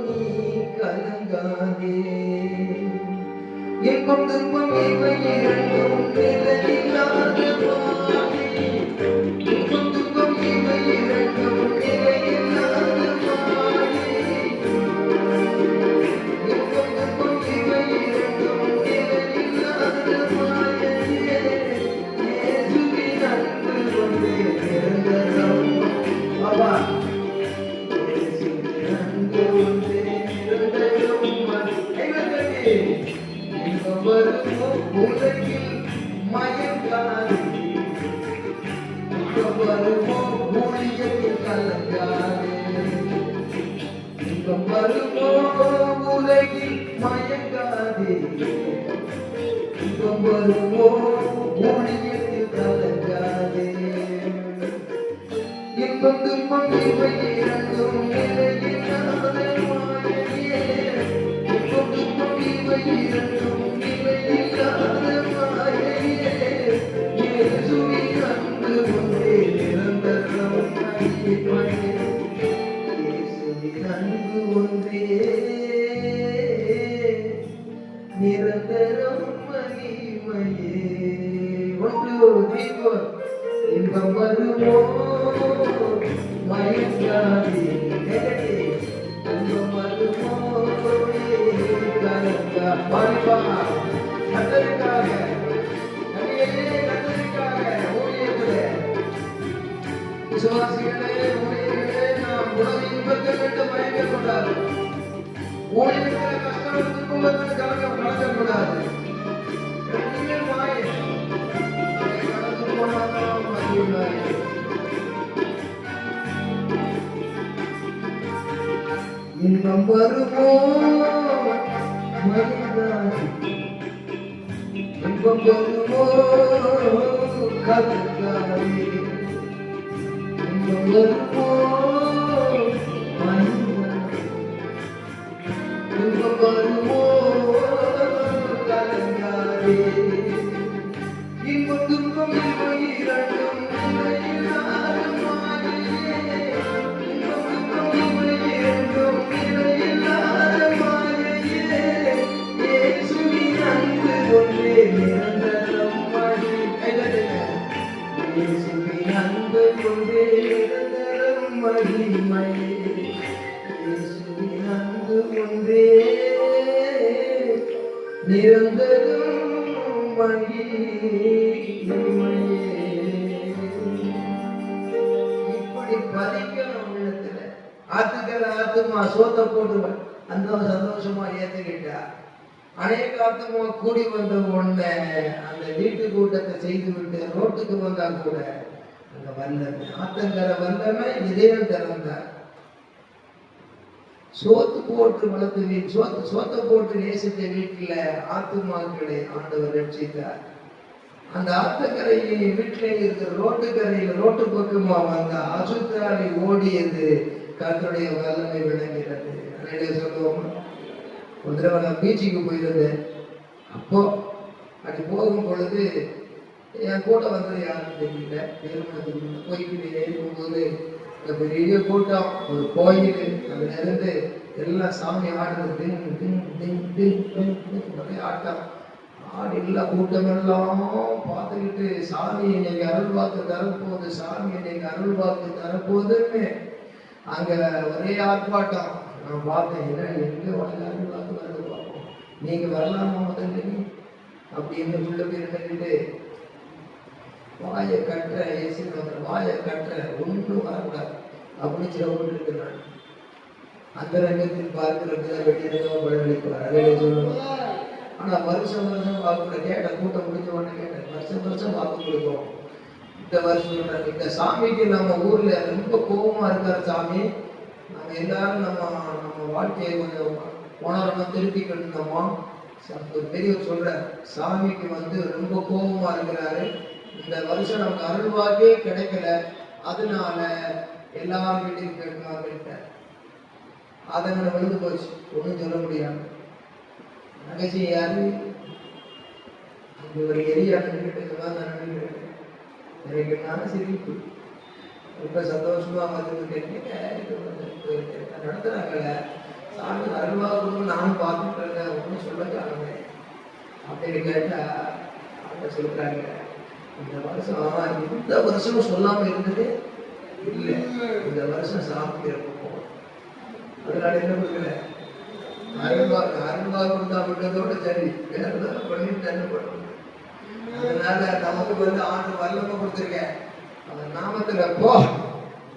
Speaker 1: நீ கலங்காதே. இன்பம் துன்பம் இவை இரண்டும் நிலையில்லாத மாயை. இன்பம் துன்பம் இவை இரண்டும் நிலையில்லாத மாயை. இன்பம் துன்பம் இவை இரண்டும் நிலையில்லாத மாயை. இயேசுவின் அன்பு கொண்டு நிரந்தரம். பாபா இயேசுவின் அன்பு கொண்டு நிரந்தரம். இன்பம் வருமோ உலகில் மயங்காதே, துன்பம் வருமோ ஊழியத்தில் கலங்காதே. இன்பம் வருமோ உலகில் மயங்காதே, துன்பம் வருமோ ஊழியத்தில் கலங்காதே. இன்பம் துன்பம் இவை இரண்டும் நிலையில்லாத மாயையே. இன்பம் துன்பம் இவை இரண்டும் நிலையில்லாத மாயையே. இயேசுவின் அன்பு ஒன்றே நிரந்தரம் மகிமையே. இயேசுவின் அன்பு ஒன்றே நிரந்தரம் மகிமையே. 1 2 3 4. இன்பம் வருமோ மயங்காதே, இன்பம் வருமோ கலங்கா. பாருப்பா கத்தருக்காக, கத்தருக்காக ஊழியர்களே, விசுவாசிகளே, ஊழியர்களே, நாம் உலக இன்பத்தை விட்டு மயங்கக்கூடாது. ஊழியர்களை கஷ்டம் துன்பத்தில் கலக்கக்கூடாது. ரெண்டுமே மாயை. கடந்து போனாலும் மகிழ்வாய். இன்பம் வருமோ மயங்காதே, இன்பம் வருமோ கலங்காதே. இன்பம் வருமோ மயங்காதே, இன்பம் வருமோ கலங்காதே. இன்பம் துன்பம் இவை இரண்டும் நிலையில்லாத மாயையே. இன்பம் துன்பம் இவை இரண்டும் நிலையில்லாத மாயையே. இயேசுவின் அன்பு ஒன்றே நிரந்தரம் மகிமையே. இயேசுவின் அன்பு ஒன்றே நிரந்தரம் மகிமையே. இயேசுவின் அன்பு ஒன்றே நிரந்தரம் இப்படி பதிக்கணும் உள்ளத்துல. ஆத்துக்கிற ஆத்துமா சோத்த போட்டுவன் அந்த சந்தோஷமா ஏத்துக்கிட்டா. அநேக ஆத்துமா கூடி வந்த உடனே அந்த வீட்டு கூட்டத்தை செய்து விட்டு ரோட்டுக்கு வந்தா கூட அந்த வல்லமை, ஆத்தங்கர வல்லமை இதயம் திறந்தார். சோத்து போட்டு வளர்த்து சோத்தை போட்டு நேசித்த வீட்டுல ஆத்துமாக்களை ஆண்டவர் ரட்சித்தார். அந்த ஆத்தக்கரையில் வீட்டில இருக்கிற ரோட்டுக்கரையில் ரோட்டு பக்கமா வந்த அசுத்தாலை ஓடியது கர்த்தருடைய வல்லமை விளங்கிறது. சொல்லுவோம். ஒரு தடவை நான் பீச்சுக்கு போயிருந்தேன். அப்போ அப்படி போகும் பொழுது என் கூட வந்தது யாருன்னு தெரியல. திருமணத்துக்கு போய்கிட்டு ஏறும்போது பெரிய கூட்டம், ஒரு கோயில், அதுல இருந்து எல்லாம் சாமி ஆடுறது, ஒரே ஆட்டம் ஆடி எல்லாம் கூட்டமெல்லாம் பார்த்துக்கிட்டு சாமி இன்னைக்கு அருள் வாக்கு தரப்போகுது, சாமி இன்னைக்கு அருள் வாக்கு தரப்போகுதுன்னு அங்க ஒரே ஆர்ப்பாட்டம். நான் பார்த்தேன், என்ன எங்க அருள் வாக்கு வருது பார்ப்போம், நீங்க வரலாமா முதல்ல அப்படின்னு உள்ள போய் நின்றுட்டு வாயை கட்டுற ஏசி வாயை கட்டுற ஒன்றும் வரக்கூடாது அப்படின்னு சில ஒன்று இருக்கு. நான் அந்த ரங்கத்தில் பார்க்கிறதுக்கு வெட்டியிருந்தவங்க படமளிப்பார் அதே சொல்லுவாங்க. ஆனா வருஷம் வாக்கு கேட்டேன், கூட்டம் முடிஞ்ச உடனே கேட்டேன், வருஷம் வாக்கு கொடுப்போம். இந்த வருஷம் சொல்றாங்க, இந்த சாமிக்கு நம்ம ஊர்ல ரொம்ப கோபமா இருக்காரு சாமி, நம்ம எல்லாரும் நம்ம வாழ்க்கையை கொஞ்சம் உணரணும், திருப்பிக்கணுமோ. ஒரு பெரியவர் சொல்ற, சாமிக்கு ரொம்ப கோபமா இருக்கிறாரு, இந்த வருஷம் நமக்கு அருள்வாக்கே கிடைக்கல, அதனால எல்லாரும் வீட்டுக்கு கேட்கணும் அப்படின்ட்டு அதனால விழுந்து போச்சு. ஒன்றும் சொல்ல முடியாது. நகைச்சி யாரு அங்க ஒரு எரியா எனக்கு நான் சிரிப்பு ரொம்ப சந்தோஷமா நடத்துறாங்கல்ல சாமி அருள்வாக்கு நானும் பார்த்துட்டு இருக்கேன், ஒன்றும் சொல்ல காணுங்க அப்படின்னு கேட்டா அவங்க சொல்றாங்க, இந்த வருஷம் சொல்லாம இருந்தது இல்லை, இந்த வருஷம் சாமி இருக்கும். அதனால என்ன கொடுக்கல, அருள்வாக்கு கொடுத்தா விட்டதோட சரி, வேற ஏதாவது பண்ணிட்டு என்ன பண்ணணும். அதனால நமக்கு ஆண்டு வல்லமை கொடுத்துருக்கேன், அந்த நாமத்துல போ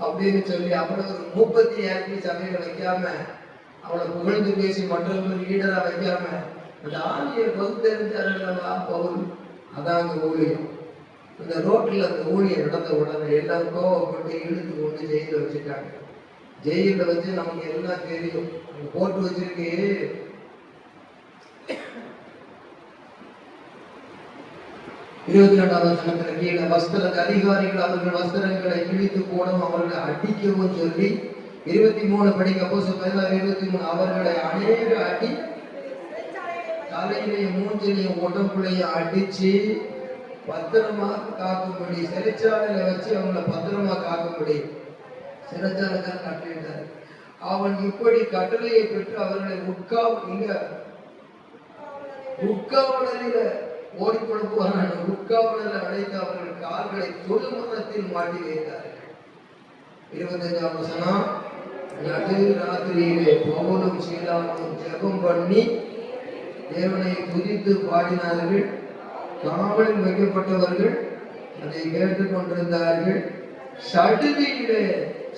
Speaker 1: அப்படின்னு சொல்லி அவளை ஒரு மூப்பத்தி ஏற்றி சபையில வைக்காம, அவளை புகழ்ந்து பேசி மற்றவங்களுக்கு லீடரா வைக்காம, அந்த ஆணியை பகுத்தறிஞ்சாருல்லவா பவுல், அதான் அங்க ஊழியம். இந்த ரோட்டில் அந்த ஊழியம் நடந்த உடனே எல்லாம் கோவப்பட்டு இழுத்து கொண்டு ஜெயில வச்சுட்டாங்க. ஜெயில வச்சு நமக்கு எல்லாம் தெரியும், போட்டு வச்சிருக்கு 22வது வசனத்துல கீழே அதிகாரிகள் அவர்கள் வஸ்திரங்களை கிழித்து போடவும் அவர்களை அடிக்கவும் சொல்லி 23 படிக்க அப்போஸ்தலர் 16:23 அவர்களை அநேக அடி தலையிலையும் மூஞ்சிலையும் உடம்புலையும் அடிச்சு பத்திரமா காக்கும்படி சிறைச்சாலையில வச்சு அவங்களை பத்திரமா காக்கும்படி சிறைச்சாலைக்காரன் கட்டளையிட்டார். அவன் இப்படி கட்டளையை பெற்று அவர்களை உட்காவலில ஓடிக்கொடுப்பான உட்காவலில் அழைத்து அவர்கள் கால்களை தொழுமரத்தில் மாட்டி வைத்தார்கள். 25ஆம் வசனம், நடு ராத்திரியிலே பவுலும் சீலாவும் ஜெபம் பண்ணி தேவனை துதித்து பாடினார்கள். காவலில் வைக்கப்பட்டவர்கள் அதை கேட்டுக் கொண்டிருந்தார்கள். சடுதியிலே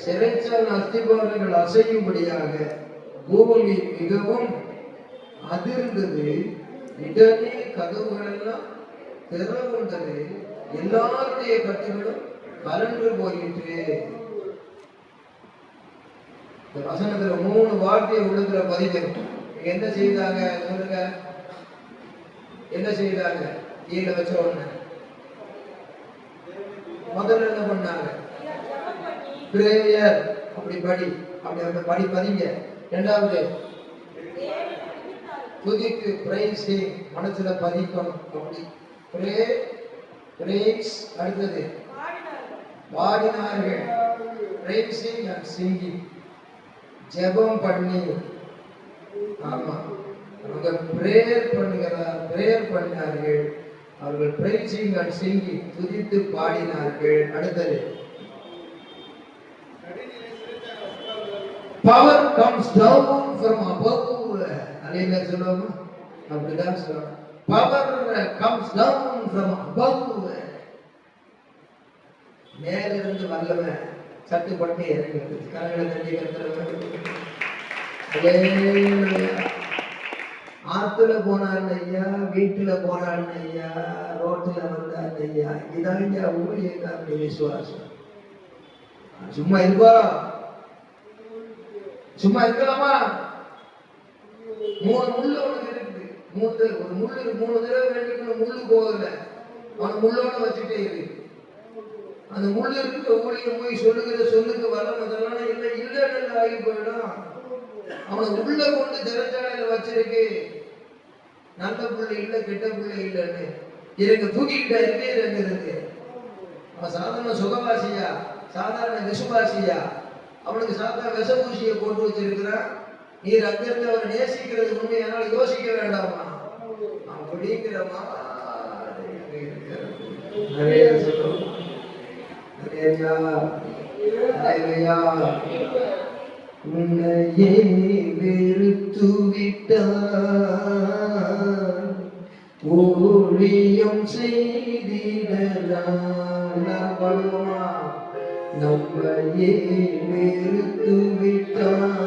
Speaker 1: சிறைச்சாலை அஸ்திபாரங்கள் அசையும்படியாக பூமி மிகவும் அதிர்ந்தது. உடனே கதவுகள் எல்லாம் திறவுண்டது, எல்லாருடைய கட்டுகளும் கலன்று போயிற்று. இந்த வசனத்துல 3 வார்த்தையை உள்ளத்துல பதிவு. என்ன செய்தாங்க சொல்லுங்க, என்ன செய்தாங்க? கீழே வச்ச உடனே முதல்ல என்ன பண்ணாங்க? பிரேயர். அப்படி அப்படி பதிங்க. இரண்டாவது துதிக்கு பிரைசிங், மனசுல பதிக்கணும். அப்படி பிரேஸ். அடுத்தது பாடினார்கள், பிரைசிங் அண்ட் சிங்கிங், ஜெபம் பண்ணி. ஆமா, அவங்க பிரேயர் பண்ணினார்கள். அவர்கள் பிரைசிங் அண்ட் சிங்கிங், துதித்து பாடினார்கள். அடுத்தது power comes down from above. அலையில சொல்லுவோமா? அப்படிதான் சொல்லுவோம். power comes down from above. மேல இருந்து வல்லமை சட்டுப்பட்டு இறங்குது. கரங்களை தட்டி கத்துறவங்க ஆத்துல போனான்னு ஐயா, வீட்டுல போனான்னு ஐயா, ரோட்டுல வந்தான்னு ஐயா, இதான் ஐயா ஊழியக்காரனுடைய விசுவாசம். சும்மா இருப்பாரா? சும்மா இருக்கலாமா? 3 முள்ளு அவனுக்கு இருக்குது. ஒரு முள்ளு 3 தடவை வேண்டிக்கணும், முள்ளு போகல, அவன் முள்ளோட வச்சுட்டே இருக்கு. அந்த முள்ளு இருக்க ஊழியம் போய் சொல்லுக்கு வரலாம் இல்லைன்னு ஆகி போயிடும். அவனை உள்ள கொண்டு சிறைச்சாலையில வச்சிருக்கு. நல்ல பிள்ளை இல்லை கெட்ட பிள்ளை இல்லைன்னு எனக்கு தூக்கிக்கிட்டா இருக்கே இருக்கு. அவன் சாதாரண சுகவாசியா, சாதாரண விசுவாசியா, அவனுக்கு சாதாரண விஷபூசியை போட்டு வச்சிருக்கிறான். நீர் அங்கிருந்து அவரை நேசிக்கிறது உண்மையானால யோசிக்க வேண்டாமா அப்படிங்கிறமா நிறைய சொல்றோம். உன்னையே வெறுத்து விட்டான் ஊழியம் செய்திடலாம் படுமா நம்மையே வெறுத்து விட்டான்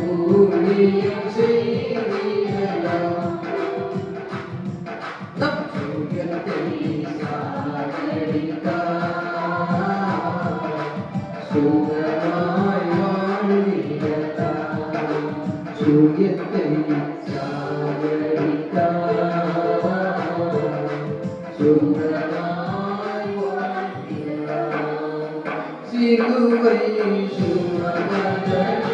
Speaker 1: ஊழியம் செய்திடலாம் நம் சுயத்தை சுகமாய் வாழ்ந்திடலாம் சுயத்தை சுகமாய் வாழ்ந்திடலாம் சிலுவை சுமந்தவன்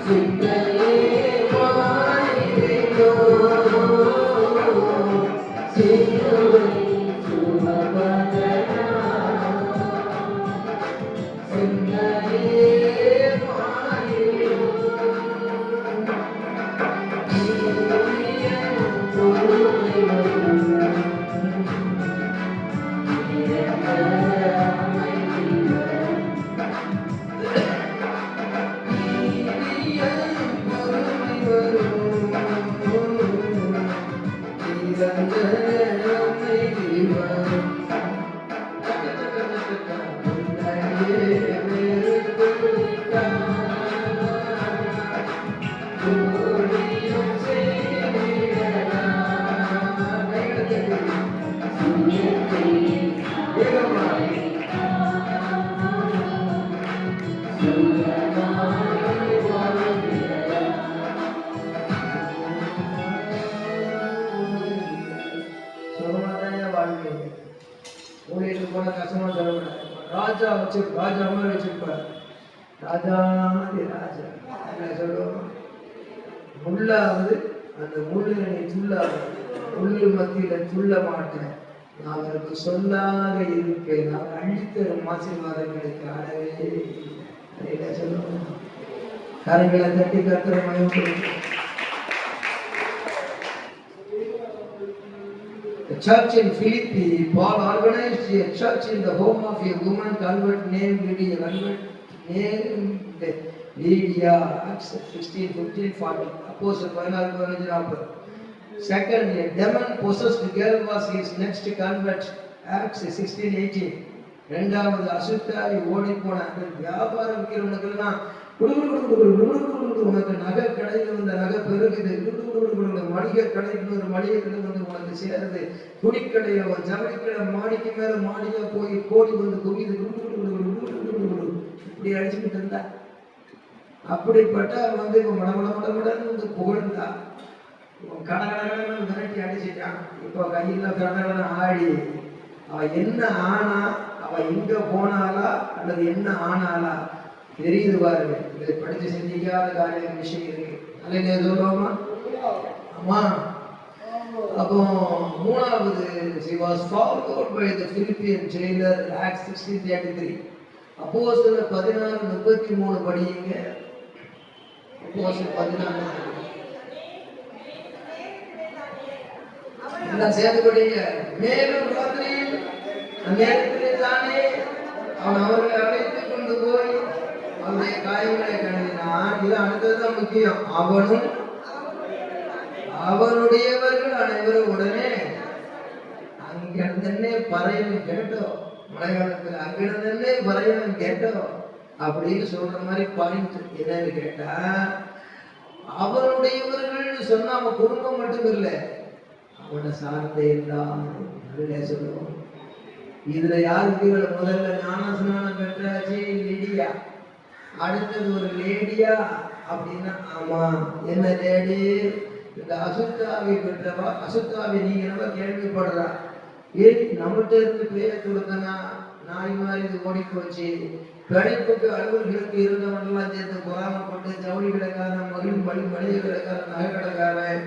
Speaker 1: சிந்தையே மாறிவிட்டோ சிலுவை சுமந்தவன் ராஜா ராஜா மாதிரி வச்சிருப்பார். ராஜாதி ராஜா என்ன சொல்லுவோம், முள்ளாவது அந்த முள்ளு நீ துள்ளாது, முள்ளு மத்தியில துள்ள மாட்டேன், நான் அவருக்கு சொல்லாக இருப்பேன், நான் அழித்தரும் ஆசீர்வாதங்களுக்கு அறவே என்ன சொல்லுவோம். கரைகளை தட்டி கத்துற மயம். The church in Philippi, Paul organized a church in the home of a woman convert named Lydia. Acts 16:15-40. Apostle 16:15-40. Second, a demon-possessed girl was his next convert. Acts 16:18. ரெண்டாவது அசுத்தாவி ஓடி போன அந்த வியாபாரம் விற்கிறவனுக்கெல்லாம் உனக்கு நகை கடையில் வந்த நகை பெருகுது, மளிகை கடையில் ஒரு மளிகை கடை வந்து உனக்கு சேருது, துணிக்கடையில ஜவுளிக்கடை மாடிக்கு மேல மாடியா போய் கோடி வந்து குவிது, இப்படி அடிச்சுக்கிட்டு இருந்தா. அப்படிப்பட்ட வந்து இப்ப மடமடன்னு வந்து புகழ்ந்தா, கடகடன்னு விரட்டி அடிச்சுட்டான். இப்போ கையில கடகடன்னு ஆடி அவ என்ன ஆனா, அவ எங்க போனாலா அல்லது என்ன ஆனாலா தெரியுது பாருங்க. இதை படிச்சு சிந்திக்காத காரியம் விஷயம் இருக்கு. அல்ல சொல்லுவோமா? ஆமா. அப்போ மூணாவது, she was followed by the Philippian jailer. Acts 16:33. அப்போஸ்தலர் 16:33 படிங்க. அப்போஸ்தலர் 16 எல்லாம் சேர்ந்து படிங்க. மேலும் ராத்திரியில் நேரத்திலே தானே அவன் அவர்களை அழைத்து கொண்டு போய் அவருடைய காயங்களை கண்டினான். இது அடுத்ததுதான் முக்கியம். அவனும் அவனுடையவர்கள் அனைவரும் உடனே அங்கிருந்தே பறையவன் கேட்டோம். மலையாளத்தில் அங்கிருந்தே பறையவன் கேட்டோம் அப்படின்னு சொல்ற மாதிரி பாயிண்ட் என்னன்னு கேட்டா, அவனுடையவர்கள் சொன்னா அவன் குடும்பம் மட்டும் இல்லை, அவனை சார்ந்தே எல்லாம் சொல்லுவோம். இதுல யாருக்கு முதல்ல ஞானஸ்நானம் பெற்றாச்சு? லிடியா. அடுத்தது ஒரு லேடியா அப்படின்னா, ஆமா என்ன லேடி? இந்த அசுத்தாவி பெற்றவா. அசுத்தாவி நீங்க நம்ம கேள்விப்படுறா, ஏய் நம்மகிட்ட இருந்து பேய கொடுத்தனா நாய் மாதிரி இது ஓடி போச்சு. பிழைப்புக்கு அலுவல்களுக்கு இருந்தவனெல்லாம் சேர்த்து பொறாமப்பட்டு ஜவுளி கடைக்காரன், மளிகை கடைக்காரன், நகை கடைக்காரன்,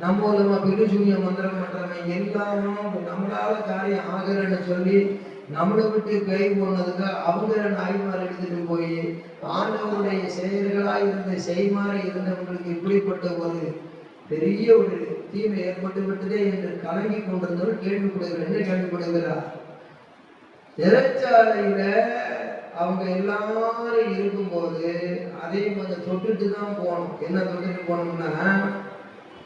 Speaker 1: நம்ம மூலமா பிரிசூன்ய மந்திரம் பண்றவன் எல்லாரும் நம்மளால காரியம் ஆகிறன்னு சொல்லி நம்மளை விட்டு கை போனதுக்கு அவங்க நாய்மார் எடுத்துட்டு போய் ஆண்டவருடைய செயல்களாய் இருந்த செய்மாறி இருந்தவங்களுக்கு இப்படிப்பட்ட ஒரு பெரிய ஒரு தீமை ஏற்பட்டு விட்டதே என்று கலங்கி கொண்டிருந்தவர் கேள்விப்படுகிறார். என்ன கேள்விப்படுகிறார்? சிறைச்சாலையில அவங்க எல்லாரும் இருக்கும்போது அதையும் கொஞ்சம் தொட்டுட்டு தான் போகணும். என்ன தொட்டுட்டு போனோம்னா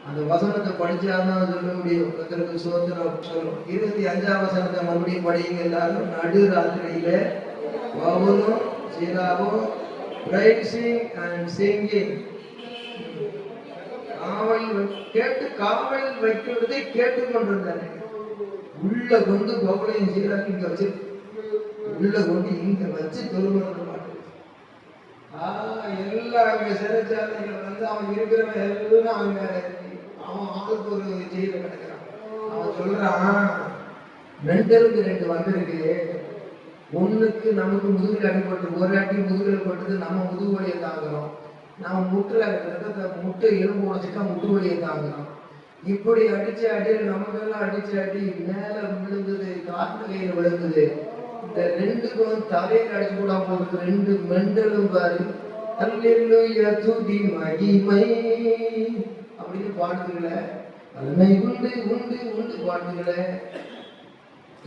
Speaker 1: அந்த வசனத்தை படிச்சாதான் சொல்ல முடியும். கர்த்தருக்கு ஸ்தோத்திரம் சொல்லும். 25ஆம் வசனத்தை மறுபடியும் படிங்க எல்லாரும். நடு ராத்திரியில பவுலும் சீலாவும் பிரைசிங் அண்ட் சிங்கிங், காவல் வைக்கிறதை கேட்டுக்கொண்டிருந்தாரு. உள்ள கொண்டு பவுலையும் சீலாவும் இங்க வச்சு உள்ள கொண்டு இங்க வச்சு தொழுவது பாட்டு. எல்லாம் அங்க சிறைச்சாலைகள் வந்து அவன் இருக்கிறவன் எல்லாம் அவங்க அவன் ஆளுக்கு ஒரு ஜெயில கிடக்கிறான். அவன் சொல்றான், மென்டலுக்கு 2 வந்திருக்கு. ஒண்ணுக்கு நமக்கு முதுகில் அடிபட்டு ஒரு அடி முதுகில் பட்டது நம்ம முதுகு வலியை தாங்குறோம். நம்ம முட்டுல முட்டை எலும்பு உடைச்சிட்டா முட்டு வலியை தாங்குறோம். இப்படி அடிச்சு அடியில் நமக்கெல்லாம் அடிச்சு அடி மேல விழுந்தது, காற்று கையில் விழுந்தது. இந்த 2க்கும் தலையில் அடிச்சு கூட போகுது. 2 மெண்டலும் பாரு. அல்லேலூயா துதி மகிமை அப்படின்னு பாட்டுகள வல்லமை உண்டு உண்டு உண்டு பாட்டுகள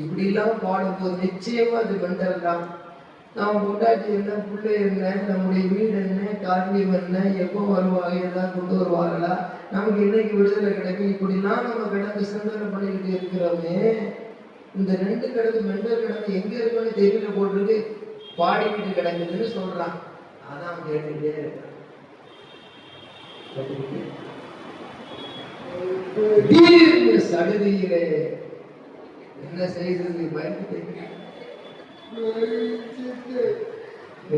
Speaker 1: இப்படி இல்லாம பாடும்போது நிச்சயமா அது மெண்டல் தான். நாம் கொண்டாட்டி என்ன, பிள்ளை என்ன, நம்முடைய வீடு என்ன, காரியம் என்ன, எப்போ வருவாங்க, ஏதாவது கொண்டு வருவாங்களா, நமக்கு இன்னைக்கு விடுதலை கிடைக்கும், இப்படிலாம் நம்ம கிடந்து சிந்தனை பண்ணிக்கிட்டு இருக்கிறோமே. இந்த 2 கிடந்து மெண்டல் கிடந்து எங்க இருக்குன்னு தெரியல போட்டுருக்கு பாடிக்கிட்டு கிடக்குதுன்னு சொல்றான். அதான் கேட்டுக்கிட்டே இருக்கான். சடுதியிலே என்ன செய்தது பயந்துட்டு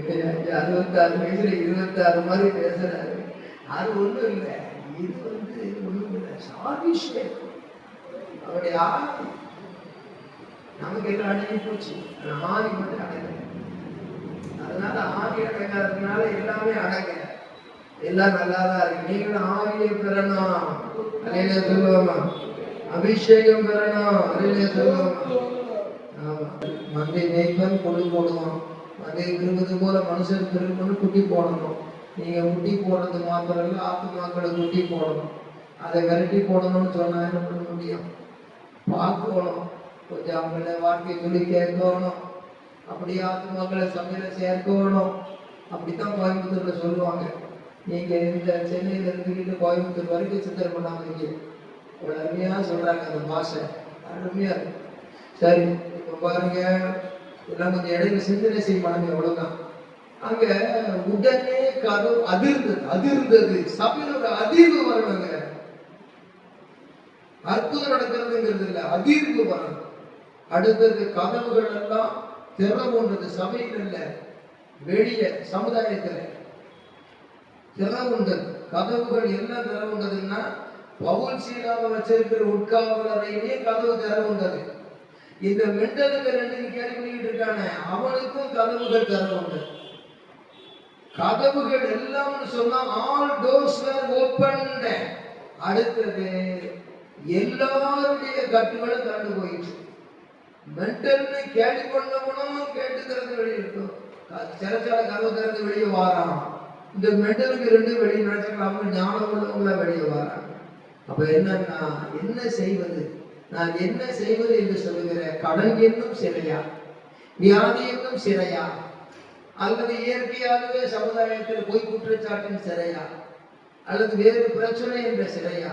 Speaker 1: 66 வயசுல 26 மாதிரி பேசுறாரு. அது ஒண்ணும் இல்லை. இது ஒண்ணும் இல்லை. சாபிஷேகம் அவருடைய ஆவி நமக்கு எல்லாம் அடங்கி போச்சு. ஆவி மட்டும் அடங்கல. அதனால ஆவி அடங்காததுனால எல்லாமே அடங்கல. எல்லாம் நல்லாதான் இருக்கு. நீங்களும் ஆவியை பெறணும். அலையில சொல்லுவோமா? அபிஷேகம் பெறணும். அலையில சொல்லுவோமா? மந்தை மேய்ப்பன் கொண்டு போடுவான். மந்தை விரும்புவது போல மனுஷன் விரும்பணும் குட்டி போடணும். நீங்க குட்டி போடுறது மாத்திரம் இல்லை, ஆத்துமாக்களை குட்டி போடணும். அதை விரட்டி போடணும்னு சொன்னா என்ன பண்ண முடியும்? பார்க்கணும், கொஞ்சம் அவங்கள வாழ்க்கை சொல்லி கேட்கணும். அப்படியே ஆத்துமாக்களை சமையல சேர்க்கணும். அப்படித்தான் கோயம்புத்தூர்ல சொல்லுவாங்க. நீங்க இந்த சென்னையில இருந்துக்கிட்டு கோயம்புத்தூர் வரைக்கும் சிந்தனை பண்ணாங்க. இவ்வளவு அருமையா சொல்றாங்க. அந்த பாஷை அருமையா இருக்கு. சரி, இப்ப பாருங்க, எல்லாம் கொஞ்சம் இடையில சிந்தனை செய்வாங்க. அவ்வளவுதான். அங்க உடனே கதவு அதிர்ந்தது. சபையில ஒரு அதிர்வு வரணுங்க. அற்புதம் நடக்கிறதுங்கிறது இல்லை, அதிர்வு வரணும். அடுத்தது கதவுகள் எல்லாம் திறவுன்றது. சபையில் இல்ல, வெளியே சமுதாயத்தில் திறவுண்டது. கதவுகள் எல்லாம் திறவுண்டதுன்னா பவுல் சீலாவை வச்சிருக்கிற உட்காவல் அறையிலேயே கதவு திறவுண்டது. இந்த மெண்டலுக்கு 2 கேள்வி பண்ணிக்கிட்டு இருக்கானே, அவனுக்கும் கதவுகள் திறவுண்டு. கதவுகள் எல்லாம் சொன்னா ஆல் டோர்ஸ் வேர் ஓபன்ட். அடுத்தது எல்லாருடைய கட்டுகளும் திறந்து போயிடுச்சு. மென்டல்னு கேள்வி பண்ணவனும் கேட்டு திறந்து வெளியே இருக்கும். சிறைச்சாலை கதவு திறந்து வெளியே வாரான். இந்த மென்டலுக்கு 2 வெளியே நினைச்சுக்கலாம். ஞானம் உள்ளவங்கள வெளியே வாராங்க. அப்ப என்னன்னா, என்ன செய்வது, நான் என்ன செய்வது என்று சொல்லுகிறேன். கடன் என்னும் சிறையா, வியாதி என்னும் சிறையா, அல்லது இயற்கையாகவே சமுதாயத்தில் பொய் குற்றச்சாட்டின் சிறையா, அல்லது வேறு பிரச்சனை என்ற சிறையா,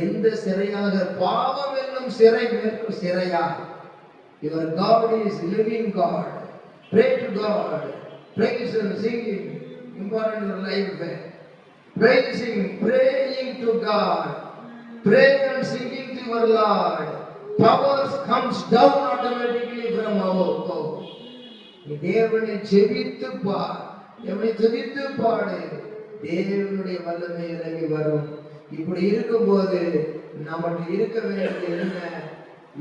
Speaker 1: எந்த சிறையாக, பாவம் என்னும் சிறை மேற்கும் சிறையா? Your God is living God. Pray to God. Praise and singing. Important in your life. Praising, praying to God. Pray and singing to your Lord. Power comes down automatically from above. தேவனை ஜெபித்து பார். தேவனை ஜெபித்து பாடு. தேவனுடைய வல்லமை இறங்கி வரும். இப்படி இருக்கும்போது நமக்கு இருக்க வேண்டியது என்ன?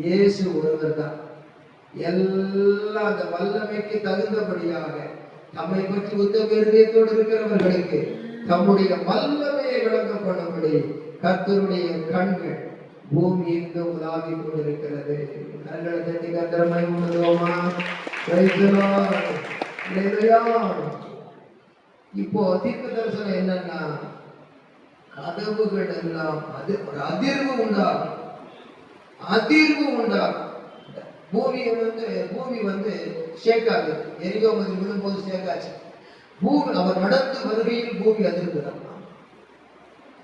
Speaker 1: இயேசு ஒருவர் தான். எல்லாம் அந்த வல்லமைக்கு தகுந்தபடியாக நம்மை பற்றி உத்தம இருதயத்தோடு இருக்கிறவர்களுக்கு தம்முடைய வல்லமையை விளங்க பண்ணும்படி கர்த்தருடைய கண்கள் பூமி எங்கு உலாவி கொண்டிருக்கிறது. கண்களை தட்டி கர்த்தரை உணர்வோமா? இப்போ தீர்க்க தரிசனம் என்னன்னா, கதவுகள் எல்லாம் அது ஒரு அதிர்வு உண்டாகும். பூமி வந்து ஷேக் ஆகுது. எரிகோ மதில் விழும்போது ஷேக் ஆச்சு. பூமி அவர் நடந்து வருகையில் பூமி அதிர்வுதான்.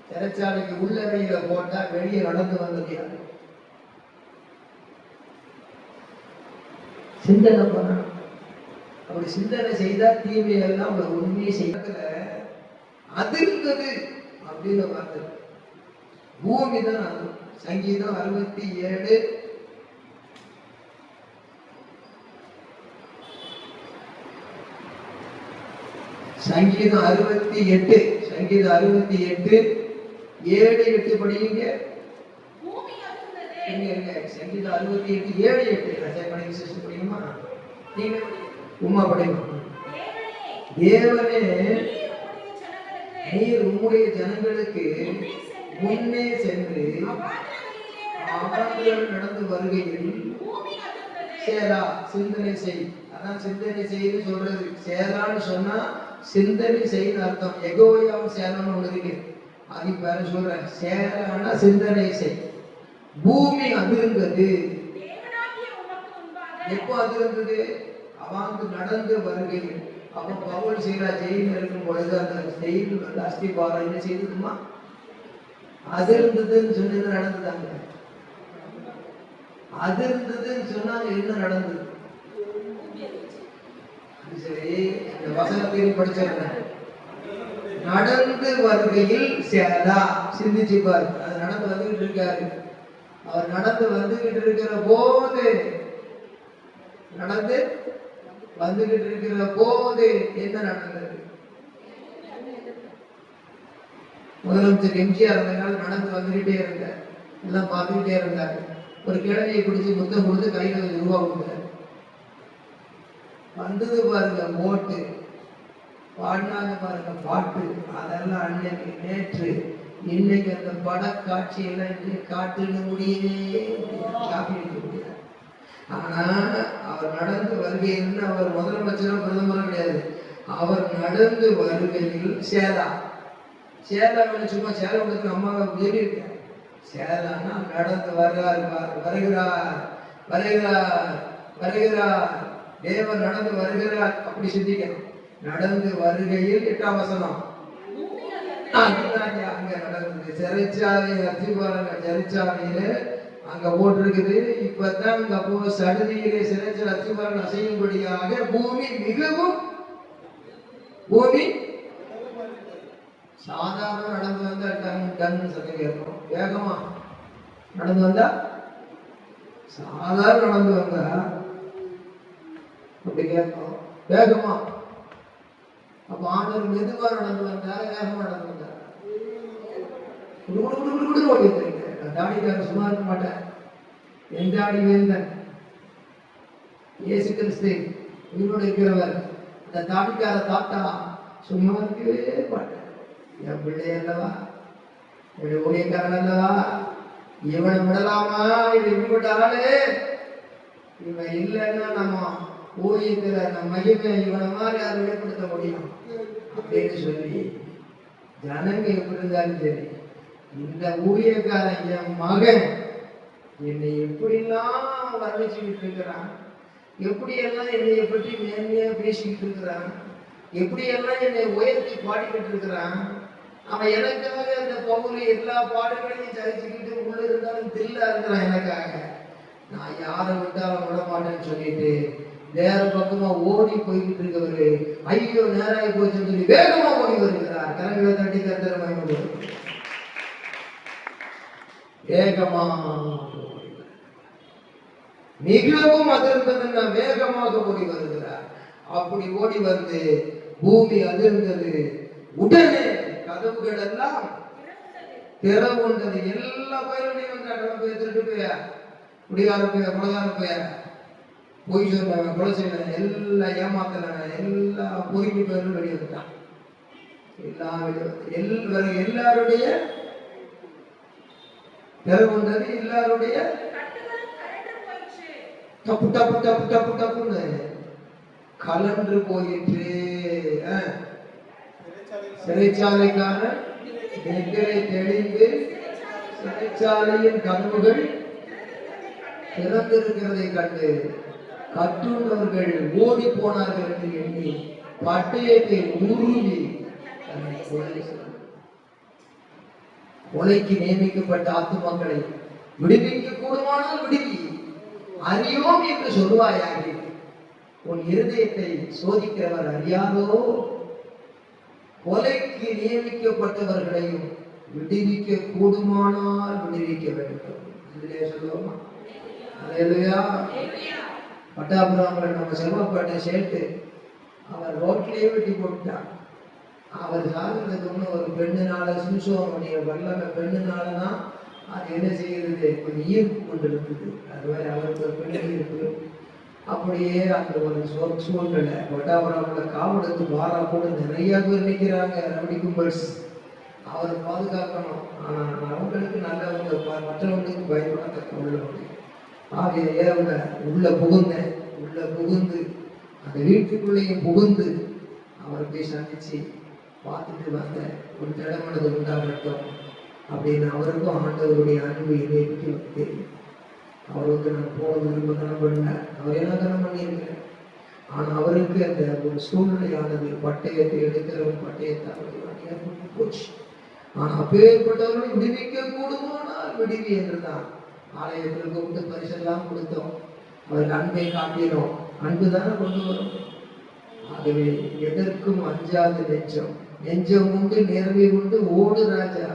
Speaker 1: சிறைச்சாலைக்கு உள்ளறையில போட்டா வெளியே நடந்து வந்தது யாரு? சிந்தனை பண்ணணும். அப்படி சிந்தனை செய்தா தீமையெல்லாம் ஒரு உண்மையை செய்யறதுல அதிர்ந்தது அப்படின்னு வார்த்தை. பூமி தான் அது. சங்கீதம் 67 சங்கீதம் 68 7-8 படிங்க. சங்கீதம் 68 7-8 படிக்குமா? நீங்க உம்மா படிக்கணும். தேவனே, நீர் உம்முடைய ஜனங்களுக்கு முன்னே சென்று அவர்கள் நடந்து வருகையில் சேரா சிந்தனை செய். அதான் சிந்தனை செய்து சொல்றது. சேரான்னு சொன்னா சிந்தனை செய்து அர்த்தம். எகோயாவும் சேரான்னு ஒண்ணு இருக்கு. அது பேர சொல்றேன். சேரான்னா சிந்தனை செய். பூமி அதிர்ந்தது. எப்போ அதிர்ந்தது? அவங்க நடந்து வருகையில். அப்ப பவுல் சீலா ஜெயிலில் இருக்கும் பொழுது அந்த ஜெயில் வந்து அஸ்திபாரம் என்ன செய்துமா அதிர்ந்ததுன்னு சொன்ன நடந்ததாங்க. அதிர்ந்ததுன்னு சொன்னாங்க. என்ன நடந்தது? சரி, இந்த வசனத்தையும் படிச்சிருக்கேன். நடந்து வருகையில் சேரா. சிந்திச்சு பாரு. அது நடந்து வந்துகிட்டு இருக்காரு. அவர் நடந்து வந்துகிட்டு இருக்கிற போது என்ன நடந்தது? முதலமைச்சர் எம்ஜிஆர் இருந்தனால நடந்து வந்துகிட்டே இருந்தார். எல்லாம் பார்த்துக்கிட்டே இருந்தாரு. ஒரு கிழமையை பிடிச்சி முத்தம் கொடுத்து கையில ரூபா கொடுத்தாரு. வந்தது பாருங்க ஓட்டு, பாடினாங்க பாருங்க பாட்டு. அதெல்லாம் அன்னைக்கு நேற்று. இன்னைக்கு அந்த பட காட்சியெல்லாம் காட்டுன்னு முடியவே முடியாது. ஆனா அவர் நடந்து வருகையில் அவர் முதலமைச்சரும் பிரதமரும் கிடையாது. அவர் நடந்து வருகையில் சேரா சும்மா சேலை கொடுத்து அம்மாவை எழுதியிருக்காரு. சேரான்னா நடந்து வருகிறார். தேவன் நடந்து வருகிறார். அப்படி சிந்திக்கணும். நடந்து வருகையில் 8ஆம் வசனம் அங்க நடந்தது. சிறைச்சாலையில அங்க போட்டிருக்குது. இப்பதான் அங்க போ சடுதியிலே சிறைச்சாலை அத்திபாரன் அசையும்படியாக பூமி சாதாரண நடந்து வந்தா டன் சத்தம் கேட்கும். வேகமா நடந்து வந்தா, சாதாரண நடந்து வந்தா அப்படி கேட்கும். வேகமா. அப்ப ஆண்டவர் மெதுவா நடந்து வந்தாரு, வேகமா நடந்து வந்தாரு. ஓடிட்டு தாடிக்கார சும்மா இருக்க மாட்டேன். என் தாடி வேந்தன் இயேசு கிறிஸ்து உயிரோடு இருக்கிறவர். அந்த தாடிக்கார தாத்தா சும்மா இருக்கவே மாட்டேன். என் பிள்ளை அல்லவா, என்னுடைய ஊழியக்காரன் அல்லவா, இவனை விடலாமா? இது விட்டாலே இவன் இல்லைன்னா நம்ம ஊழியத்துல நம்ம மகிமை இவனை மாதிரி யாரும் வெளிப்படுத்த முடியும் அப்படின்னு சொல்லி ஜனங்க எப்படி இருந்தாலும் சரி, இந்த ஊழியக்காரன் என் மகன் என்னை எப்படிலாம் வர்ணிச்சுக்கிட்டு இருக்கிறான், எப்படியெல்லாம் என்னைய பற்றி மேன்மையா பேசிக்கிட்டு இருக்கிறான், எப்படியெல்லாம் என்னை உயர்த்தி பாடிக்கிட்டு இருக்கிறான். அவன் எனக்காக அந்த பவுல் எல்லா பாடுகளையும் சகிச்சுக்கிட்டு உள்ள இருந்தாலும் தில்லா இருக்கிறான் எனக்காக. நான் யாரை விட்டாலும் விட மாட்டேன்னு சொல்லிட்டு வேற பக்கமா ஓடி போய்கிட்டு இருக்கவரு ஐயோ நேராகி போச்சுன்னு சொல்லி வேகமா ஓடி வருகிறார். கரங்களை தட்டி கர்த்தரை மகிமைப்படுத்துங்கள். வேகமா மிகவும் அதிர்ந்ததுன்னா வேகமாக ஓடி வருகிறார். அப்படி ஓடி வந்து பூமி அதிர்ந்தது. உடனே கதவுகள் எல்லாம் திறவுண்டது. எல்லா பயிரையும் வந்து திருட்டு போயா, குடிகார போயா, குலகார போயா, பொய் சொன்னவன், கொலை செய்வன், எல்லாம் ஏமாத்தினவன், எல்லா பொறுக்கி பேரும் வெளியே வந்துட்டான். எல்லாருடைய பிறகுன்றது எல்லாருடைய தப்பு தப்பு தப்பு தப்பு தப்புன்னு கலன்று போயிற்று. சிறைச்சாலைக்காரன் நித்திரை தெளிந்து சிறைச்சாலையின் கதவுகள் திறந்திருக்கிறதை கண்டு கட்டுண்டவர்கள் ஓடி போனார்கள் என்று எண்ணி பட்டயத்தை உருவி கொலைக்கு நியமிக்கப்பட்ட ஆத்துமக்களை விடுவிக்க கூடுமானால் விடுவி, அறியோம் என்று சொல்லுவாயாக. உன் இருதயத்தை சோதிக்கிறவர் அறியாதோ? கொலைக்கு நியமிக்கப்பட்டவர்களையும் விடுவிக்க கூடுமானால் விடுவிக்க வேண்டும். இதுலயே சொல்லுவோமா? அல்லேலூயா. பட்டாபுரம் நம்ம செல்வப்பட்ட சேர்த்து அவர் ரோட்லயே வெட்டி போட்டார். அவர் சாகிறதுக்கு முன்ன ஒரு பெண்ணுனால சிம்சோனுடைய வல்லமை பெண்ணுனாலதான் அது என்ன செய்கிறது, கொஞ்சம் ஈர்ப்பு கொண்டு இருக்குது. அது மாதிரி அவருக்கு ஒரு பெண் ஈர்ப்பு. அப்படியே அந்த ஒரு சூழ்நிலை பட்டாபுரம்ல காவலுக்கு வாரா கூட நிறைய பேர் நிற்கிறாங்க, ரவுடி கும்பல்ஸ். அவரை பாதுகாக்கணும். ஆனா அவங்களுக்கு நல்லவங்க, மற்றவங்களுக்கு பயப்படத்தக்க உள்ளவங்க. ஆகிய ஏவல உள்ள புகுந்து அந்த வீட்டுக்குள்ளேயும் புகுந்து அவரை போய் சந்திச்சு பார்த்துட்டு வந்த ஒரு திடமனது உண்டாகட்டும் அப்படின்னு அவருக்கும் ஆண்டவருடைய அன்பு இணைப்பு தெரியும். அவருக்கு நான் போக விரும்பத்தனம் பண்ண, அவர் என்ன தனம் பண்ணியிருக்கிறேன். ஆனா அவருக்கு அந்த ஒரு சூழ்நிலையானது பட்டயத்தை எடுக்கிறவன் பட்டயத்தை அவருக்கு போச்சு. ஆனா அப்பேற்பட்டவர்களை விடுவிக்க கூடுமானால் விடுவி என்றுதான் ஆலயத்தில் கூப்பிட்டு பரிசெல்லாம் கொடுத்தோம். அவருக்கு அன்பை காட்டினோம். அன்பு தானே கொண்டு வரும். ஆகவே எதற்கும் அஞ்சாத நெஞ்சம் உண்டு, நேர்மை உண்டு, ஓடு ராஜா,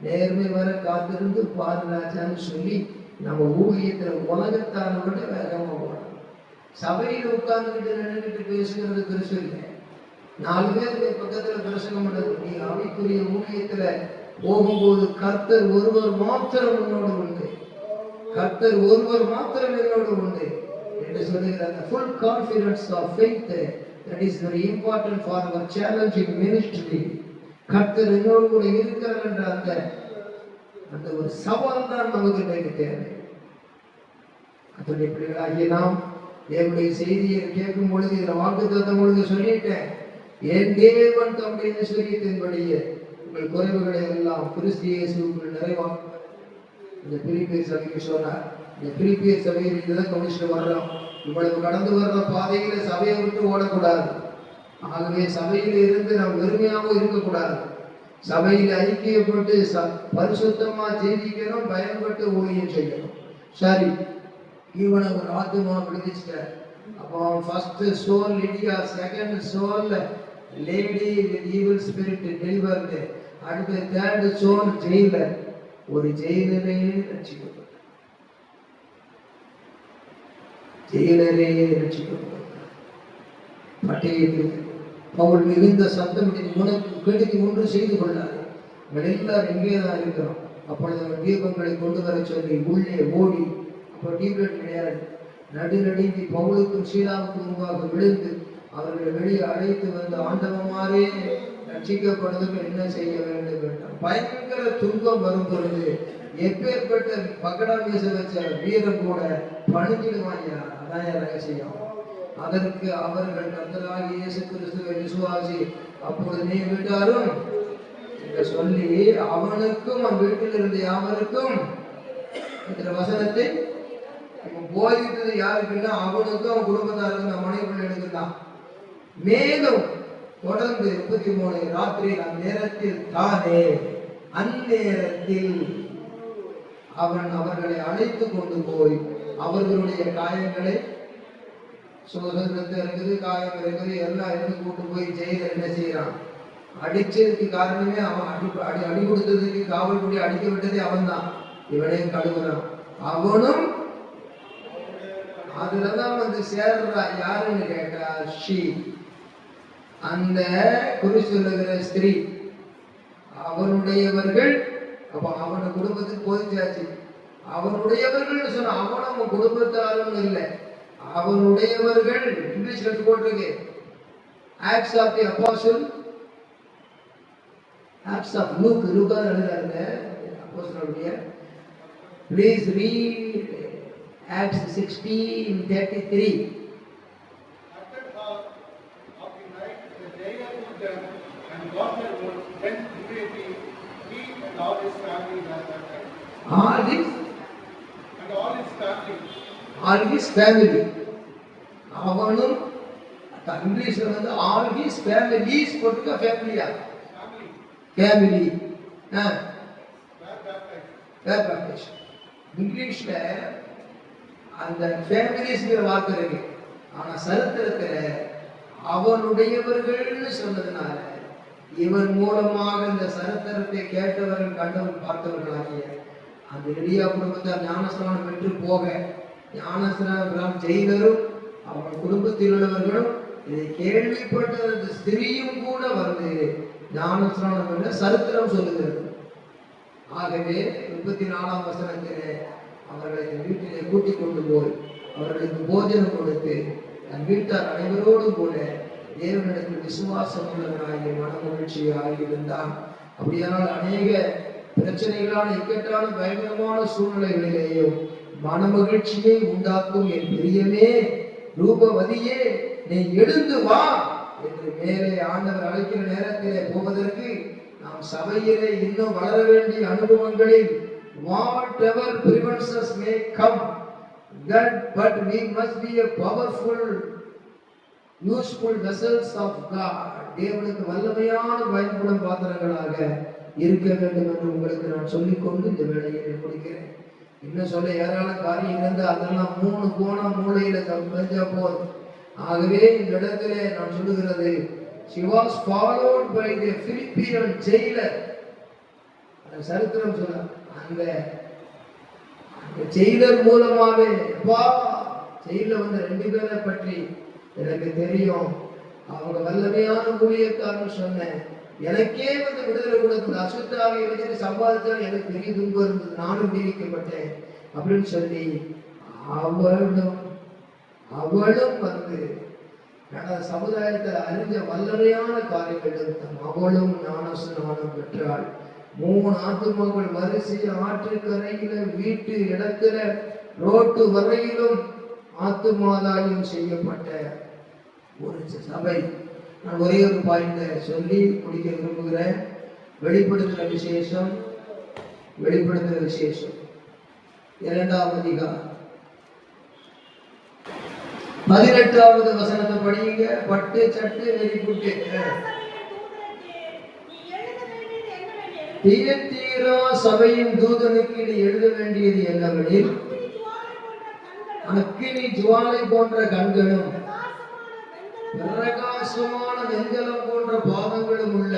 Speaker 1: நேர்மை வர காத்திருந்து பாரு ராஜான்னு சொல்லி நம்ம ஊழியத்துல உலகத்தான விட வேகமா போகணும். சபையில் உட்கார்ந்துக்கிட்டு நின்றுக்கிட்டு பேசுகிறது பெருசு இல்லை. 4 பேர் பக்கத்துல பிரசங்கம் பண்ணது. நீ அவைக்குரிய ஊழியத்துல போகும்போது கர்த்தர் ஒருவர் மாத்திரம் உன்னோடு உண்டு, கர்த்தர் ஒருவர் மாத்திரம் என்னோடு உண்டு என்று சொல்லுகிறார். full confidence of faith that is very important for our challenging ministry. கர்த்தர் என்னோடு கூட இருக்கிறார் என்ற அந்த ஒரு சவால் தான் நமக்கு இன்றைக்கு தேவை. கர்த்தருடைய பிள்ளைகளாகிய நாம் தேவனுடைய செய்தியை கேட்கும் பொழுது, இதில் வாக்குத்தத்தம் பொழுது சொல்லிட்டேன், என் தேவன் தம்முடைய ஐஸ்வரியத்தின்படியே உங்கள் குறைவுகளை எல்லாம் கிறிஸ்து இயேசுவுக்குள் நிறைவாக்கும். இந்த பிலிப்பியர் சபைக்கு சொன்னார். இந்த பிலிப்பியர் சபையில் இதுதான் கவனிச்சுட்டு வர்றோம். இவ்வளவு கடந்து வர்ற பாதையில சபையை விட்டு ஓடக்கூடாது. ஆகவே சபையில இருந்து நாம் வெறுமையாகவும் இருக்கக்கூடாது. சபையில் ஐக்கியப்பட்டு பரிசுத்தமா ஜீவிக்கணும், பயன்பட்டு ஊழியம் செய்யணும். சரி, இவனை ஒரு ஆத்மா விடுவிச்சிட்டார். அப்போ first soul Lydia, second soul lady with evil spirit delivered, அடுத்த தேர்ட் சோல் ஜெயிலர். ஒரு ஜெயிலரே ரட்சிக்கப்பட்டார். ஜெயிலரே ரட்சிக்கப்பட்டார். பட்டயத்தில் பவுல் மிகுந்த சத்தம், உனக்கு கெடுதி ஒன்று செய்து கொள்ளாது, அவள் எல்லாரும் இங்கேதான் இருக்கிறோம். அப்பொழுது அவன் தீபங்களை கொண்டு வர சொல்லி உள்ளே ஓடி, அப்போ டீப்லெட் கிடையாது, நடுநடுங்கி பவுலுக்கும் சீலாவுக்கும் முன்பாக விழுந்து அவர்களை வெளியே அழைத்து வந்து ஆண்டவமாரே ரட்சிக்கப்படுவதற்கு என்ன செய்ய வேண்டும் என்றார். பயங்கர துன்பம் வரும் பொழுது எப்பேற்பட்ட பக்கடா மீச வச்ச வீரம் கூட பணிஞ்சிடுவாயா. அதான் ரகசியம். அதற்கு அவர்கள் கர்த்தராகிய இயேசு கிறிஸ்துவை விசுவாசி அப்பொழுது நீ விட்டாரும் என்று சொல்லி அவனுக்கும் அவன் வீட்டில் இருந்த யாவருக்கும் இந்த வசனத்தை போதித்தது யாருக்குன்னா அவனுக்கும் அவன் குடும்பத்தாருக்கும் நம்ம மனைவி பிள்ளைகளுக்கு தான். மேலும் தொடர்ந்து 33 ராத்திரி அந்நேரத்தில் தானே அந்நேரத்தில் அவன் அவர்களை அழைத்து கொண்டு போய் அவர்களுடைய காயங்களை, சுதந்திரத்தை இருக்குது, காயம் இருக்குது, எல்லாம் எடுத்து கூட்டு போய் ஜெயில என்ன செய்யறான், அடிச்சதுக்கு காரணமே அவன். அடி கொடுத்ததுக்கு காவல்படி அடிக்க விட்டதே அவன் தான். இவனையும் கழுவுறான். அவனும் அதுலதான் வந்து சேர்றா. யாருன்னு கேட்டா ஷீ, அந்த குறி சொல்லுகிற ஸ்திரீ, அவனுடையவர்கள். அப்ப அவன குடும்பத்துக்கு போதிச்சாச்சு. அவனுடையவர்கள் சொன்ன அவனும் குடும்பத்தாரும் இல்லை, அவனுடையவர்கள் இங்கிலீஷ்ல எடுத்து போட்டிருக்கு. Acts of the apostle, Acts of Luke, லூக்கா எழுதுறாங்க அப்போஸ்தலருடைய. Please read Acts 16:33.
Speaker 3: After half of the night, the jailer took them and got their own, went immediately, he and all his family were baptized.
Speaker 1: All his
Speaker 3: And all his family.
Speaker 1: all his family. அவனும் இங்கிலீஷ்ல வந்து all his families போட்டுக்க, ஃபேமிலியா
Speaker 3: Family
Speaker 1: family
Speaker 3: were baptized.
Speaker 1: Baptist. இங்கிலீஷ்ல அந்த ஃபேமிலிஸ்ங்கிற வார்த்தை இருக்கு. ஆனா சரித்திரத்துல அவனுடையவர்கள்னு சொன்னதுனால இவன் மூலமாக இந்த சரித்திரத்தை கேட்டவர்கள் கண்டவர்கள் பார்த்தவர்களாகிய அந்த எளியா குடும்பத்தார் ஞானஸ்நானம் பெற்று போக, ஞானஸ்நானம் ஜெயிலரும் அவன் குடும்பத்தில் உள்ளவர்களும் இதை கேள்விப்பட்ட அந்த ஸ்திரீயும் கூட வந்து ஞானஸ்நானம் என்ற சரித்திரம் சொல்லுகிறது. ஆகவே 34ஆம் வசனத்திலே அவர்களை வீட்டிலே கூட்டிக் கொண்டு போய் அவர்களுக்கு போஜனம் கொடுத்து தன் வீட்டார் அனைவரோடும் கூட தேவனிடத்தில் விசுவாசம் உள்ளவராகிய மனமகிழ்ச்சியாக இருந்தான். அப்படியானால் அநேக பிரச்சனைகளான இக்கட்டான பயங்கரமான சூழ்நிலைகளிலேயும் மனமகிழ்ச்சியை உண்டாக்கும் என் பிரியமே ரூபவதியே நீ எழுந்து வா என்று மேலே ஆண்டவர் அழைக்கிற நேரத்திலே போவதற்கு நாம் சபையிலே இன்னும் வளர வேண்டிய அனுபவங்களில் whatever prevents us may come, but we must be a powerful useful vessels of God. தேவனுக்கு வல்லமையான பயன்படும் பாத்திரங்களாக இருக்க வேண்டும் என்று உங்களுக்கு நான் சொல்லிக்கொண்டு இந்த வேலையை முடிக்கிறேன். இன்னும் சொல்ல ஏராள காரியம் இருந்து அதெல்லாம் 3 கோணம் மூலையில தெரிஞ்சா போதும். ஆகவே இந்த இடத்திலே நான் சொல்லுகிறது, she was followed by the Philippian jailer. அந்த சரித்திரம் சொல்ல அந்த ஜெயிலர் மூலமாவே ஜெயில வந்து 2 பேரை பற்றி எனக்கு தெரியும். அவங்க வல்லமையான ஊழியக்காரன்னு சொன்னேன். எனக்கே வந்து விடுதலை கொடுத்தது, அசுத்தாவியை வச்சுட்டு சம்பாதிச்சாலும் எனக்கு பெரிய துன்பம் இருந்தது, நானும் நீடிக்கப்பட்டேன் அப்படின்னு சொல்லி அவளும் வந்து சமுதாயத்தில் அறிஞ்ச வல்லமையான காரியங்கள் அவளும் ஞானஸ்நானம் பெற்றாள். 3 ஆத்துமாக்கள் வரிசை ஆற்றுக்கரையில வீட்டு இடத்துல ரோட்டு வரையிலும் ஆத்துமாதாயம் செய்யப்பட்ட ஒரு சபை. நான் ஒரே ஒரு பாயிண்ட சொல்லி முடிக்க விரும்புகிறேன். வெளிப்படுத்துகிற விசேஷம் 2ஆம் அதிகாரம் 18வது வசனத்தை படிங்க. பட்டு சட்டு வெறிப்புட்டு தியத்தீரா சபையின் தூதனுக்கு நீ எழுத வேண்டியது என்னவெனில், அக்கினி ஜுவாலை போன்ற கண்களும் பிரகாசமான வெண்கலம் போன்ற பாதங்களும் உள்ள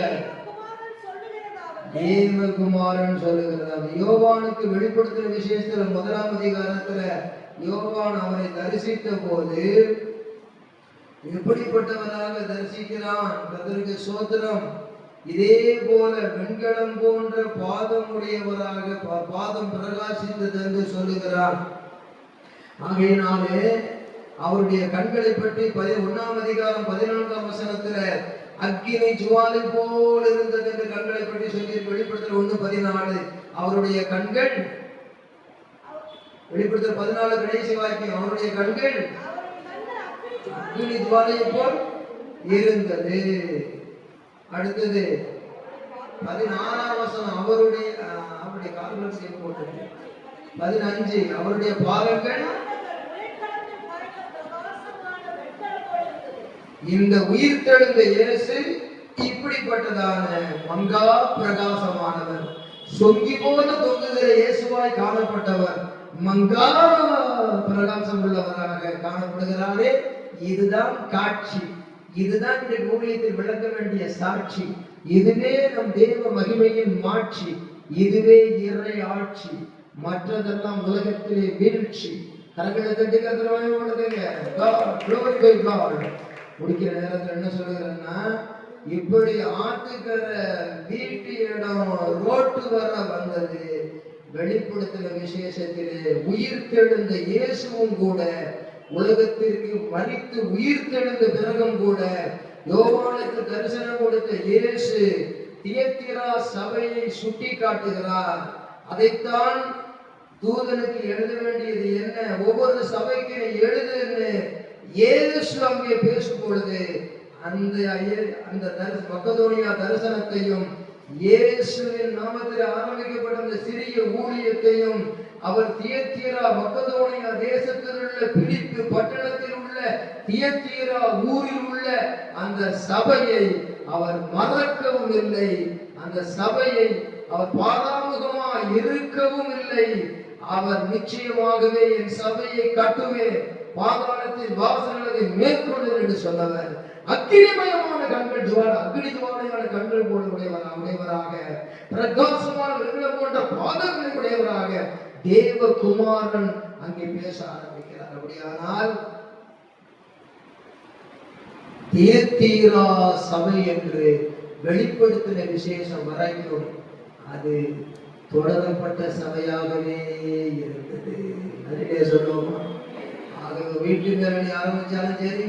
Speaker 1: தேவகுமாரன் சொல்லுகிறது. யோவானுக்கு வெளிப்படுத்துற விசேஷத்துல 1ஆம் அதிகாரத்துல யோவான் அவரை தரிசித்த போது எப்படிப்பட்டவராக தரிசிக்கிறான்? கர்த்தருக்கு ஸ்தோத்திரம். இதே போல வெண்கலம் போன்ற பாதம் உடையவராக பாதம் பிரகாசித்தது என்று சொல்லுகிறான். ஆகையினாலே அவருடைய கண்களை பற்றி 1ஆம் அதிகாரம் 14ஆம் வசனத்துல அக்கினி ஜுவாலை போல் இருந்தது என்று கண்களை பற்றி சொல்லி வெளிப்படுத்தல் 1:14 அவருடைய கண்கள், வெளிப்படுத்தல் 14 கடைசி வாக்கியம், அவருடைய கண்கள் அக்கினி ஜுவாலை போல் இருந்தது. அடுத்தது 16ஆம் வசனம் அவருடைய கால்கள் செய்ய போட்டது. 15 அவருடைய பாதங்கள் இந்த உயிர்த்தெழுந்த இயேசு இப்படிப்பட்டதான மங்கா பிரகாசமானவர், சொங்கி போல தொங்குகிற இயேசுவாய் காணப்பட்டவர், மங்கா பிரகாசம் உள்ளவராக காணப்படுகிறாரே. இதுதான் காட்சி, இதுதான் இந்த ஊழியத்தில் விளக்க வேண்டிய சாட்சி. இதுவே நம் தேவ மகிமையின் மாட்சி, இதுவே இறை ஆட்சி. மற்றதெல்லாம் உலகத்திலே வீழ்ச்சி. கரங்களை தட்டி முடிக்கிற நேரத்தில் என்ன சொல்லுகிறேன்னா, இப்படி ஆத்துக்கரை வீட்டு இடம் ரோட்டு வர வந்தது. வெளிப்படுத்தின விசேஷத்திலே உயிர்த்தெழுந்த இயேசுவும் கூட உலகத்திற்கு மரித்து உயிர் தெழுந்த பிறகும் கூட யோவானுக்கு தரிசனம் கொடுத்த இயேசு தியத்திரா சபையை சுட்டி காட்டுகிறார். அதைத்தான் தூதனுக்கு எழுத வேண்டியது என்ன, ஒவ்வொரு சபைக்கு எழுதுன்னு இயேசு அங்கே பேசும் பொழுது அந்த மக்கதோனியா தரிசனத்தையும் இயேசுவின் நாமத்தில் ஆரம்பிக்கப்பட்ட அந்த சிறிய ஊழியத்தையும் அவர் தியத்தீரா மக்கதோனியா தேசத்தில் உள்ள பிலிப்பு பட்டணத்தில் உள்ள தியத்தீரா ஊரில் உள்ள அந்த சபையை அவர் மறக்கவும் இல்லை, அந்த சபையை அவர் பாராமுகமா இருக்கவும் இல்லை. அவர் நிச்சயமாகவே என் சபையை கட்டுவேன், பாதாளத்தின் வாசல்களை மேற்கொள்ளும் என்று சொன்னவர். அக்கினிமயமான கண்கள் அக்னி ஜுவாலையான கண்கள் போல உடையவராக, பிரகாசமான வெள்ளம் போன்ற பாதங்களை உடையவராக தேவகுமாரன் அங்கே பேச ஆரம்பிக்கிறார். அப்படியானால் தியத்தீரா சபை என்று வெளிப்படுத்தின விசேஷம் வரைக்கும் அது தொடரப்பட்ட சபையாகவே இருந்தது. அதிலே சொல்லுவோம், ஆகவே வீட்டு பேரணி ஆரம்பிச்சாலும் சரி,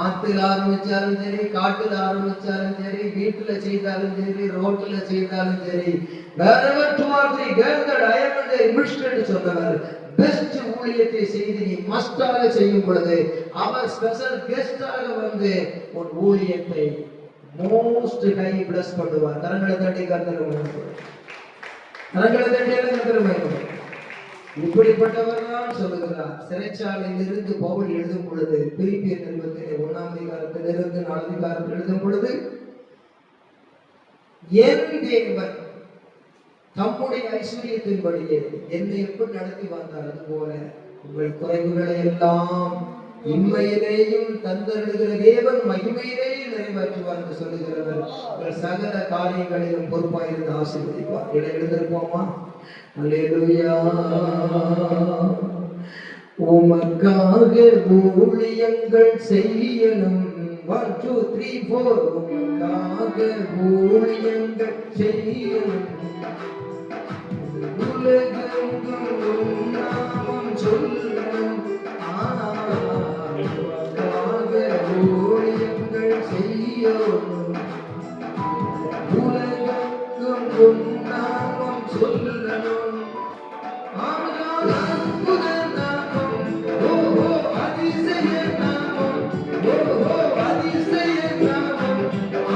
Speaker 1: ஆத்துல ஆரம்பிச்சாலும் சரி, காட்டுல ஆரம்பிச்சாலும் சரி, வீட்டுல செய்தாலும் சரி, ரோட்ல செய்தாலும் சரி, wherever 2 or 3 gathered I am in the midst என்று சொன்னவர் பெஸ்ட் ஊழியத்தை செய்து நீ மஸ்டாக செய்யும் பொழுது அவர் ஸ்பெஷல் கெஸ்டாக வந்து ஒரு ஊழியத்தை மோஸ்ட் ஹை பிளஸ் பண்ணுவார். கரங்களை தட்டி கரங்களை இப்படிப்பட்டவர் தான் சொல்லுகிறார். சிறைச்சாலையில் இருந்து பவுல் எழுதும் பொழுது பிலிப்பியர் நிருபத்திலே 1ஆம் அதிகாரத்திலிருந்து 4ஆம் அதிகாரத்தில் எழுதும் பொழுது, என் தேவன் தம்முடைய ஐஸ்வர்யத்தின்படியே என்னை எப்படி நடத்தி வந்தார், அதுபோல உங்கள் குறைவுகளை எல்லாம் இன்மையிலேயும் தந்தருகிற தேவன் மகிமையிலேயும் நிறைவேற்றுவார் என்று சொல்லுகிறவர். உங்கள் சகல காரியங்களிலும் பொறுப்பாயிருந்து ஆசீர்வதிப்பார். எழுந்திருப்போமா? அல்லேலூயா. உமக்காக ஊழியங்கள் செய்யணும். 1 2 3 4 உமக்காக ஊழியங்கள் செய்யணும். உலகெங்கும் நாமம் சொல்லணும். உமக்காக ஊழியங்கள் செய்யணும். உலகெங்கும் நாமம் சொல்லணும். அற்புத நாமம், ஓஹோ அதிசய நாமம், ஓஹோ அதிசய நாமம்,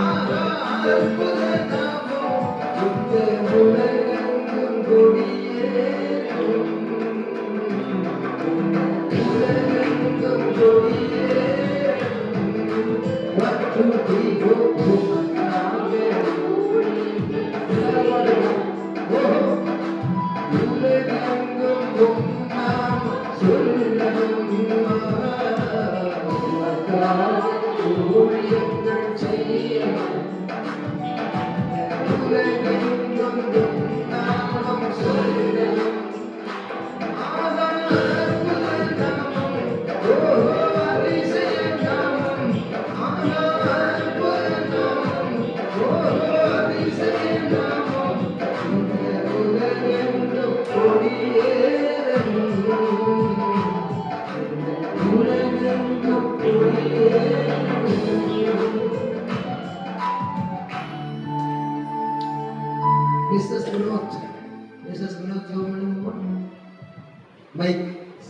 Speaker 1: அற்புத நாமம், இந்த உலகெங்கும் கொடியேறும், உலகெங்கும் கொடியேறும். 1 2 3 4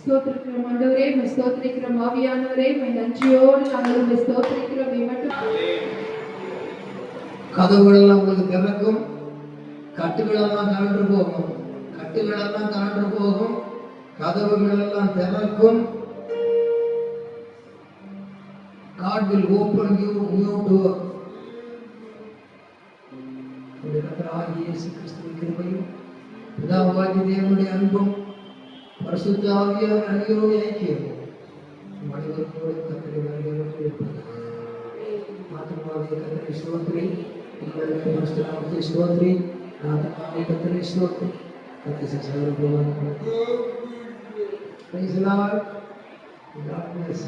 Speaker 4: ஸ்தோத்திரிக்கிறோம் ஆண்டவரே, ஸ்தோத்திரிக்கிறோம் ஆவியானவரே, நன்றியோடு நாங்கள் உங்களை ஸ்தோத்திரிக்கிறோம்.
Speaker 1: கதவுகளெல்லாம் உங்களுக்கு திறக்கும், கட்டுகளெல்லாம் கலன்று போகும், கட்டுகளெல்லாம் கலன்று போகும், கதவுகளெல்லாம் திறக்கும். God will open you new door. இயேசு கிறிஸ்துவின் கிருபையும் பிதாவாகிய தேவனுடைய அன்பும் பரிசுத்த ஆவியானவரின் அந்யோன்ய ஐக்கியமும் மனிதர்களோடு கர்த்தருடைய வருகையோடு இருப்பதாக. ஆத்துமாவே கர்த்தரை ஸ்தோத்திரி, உங்களுடைய பரிசுத்த நாமத்தை ஸ்தோத்திரி. ஆத்துமாவே கர்த்தரை ஸ்தோத்திரி. கர்த்தர் சகல பிரபுவான Praise the Lord. God bless.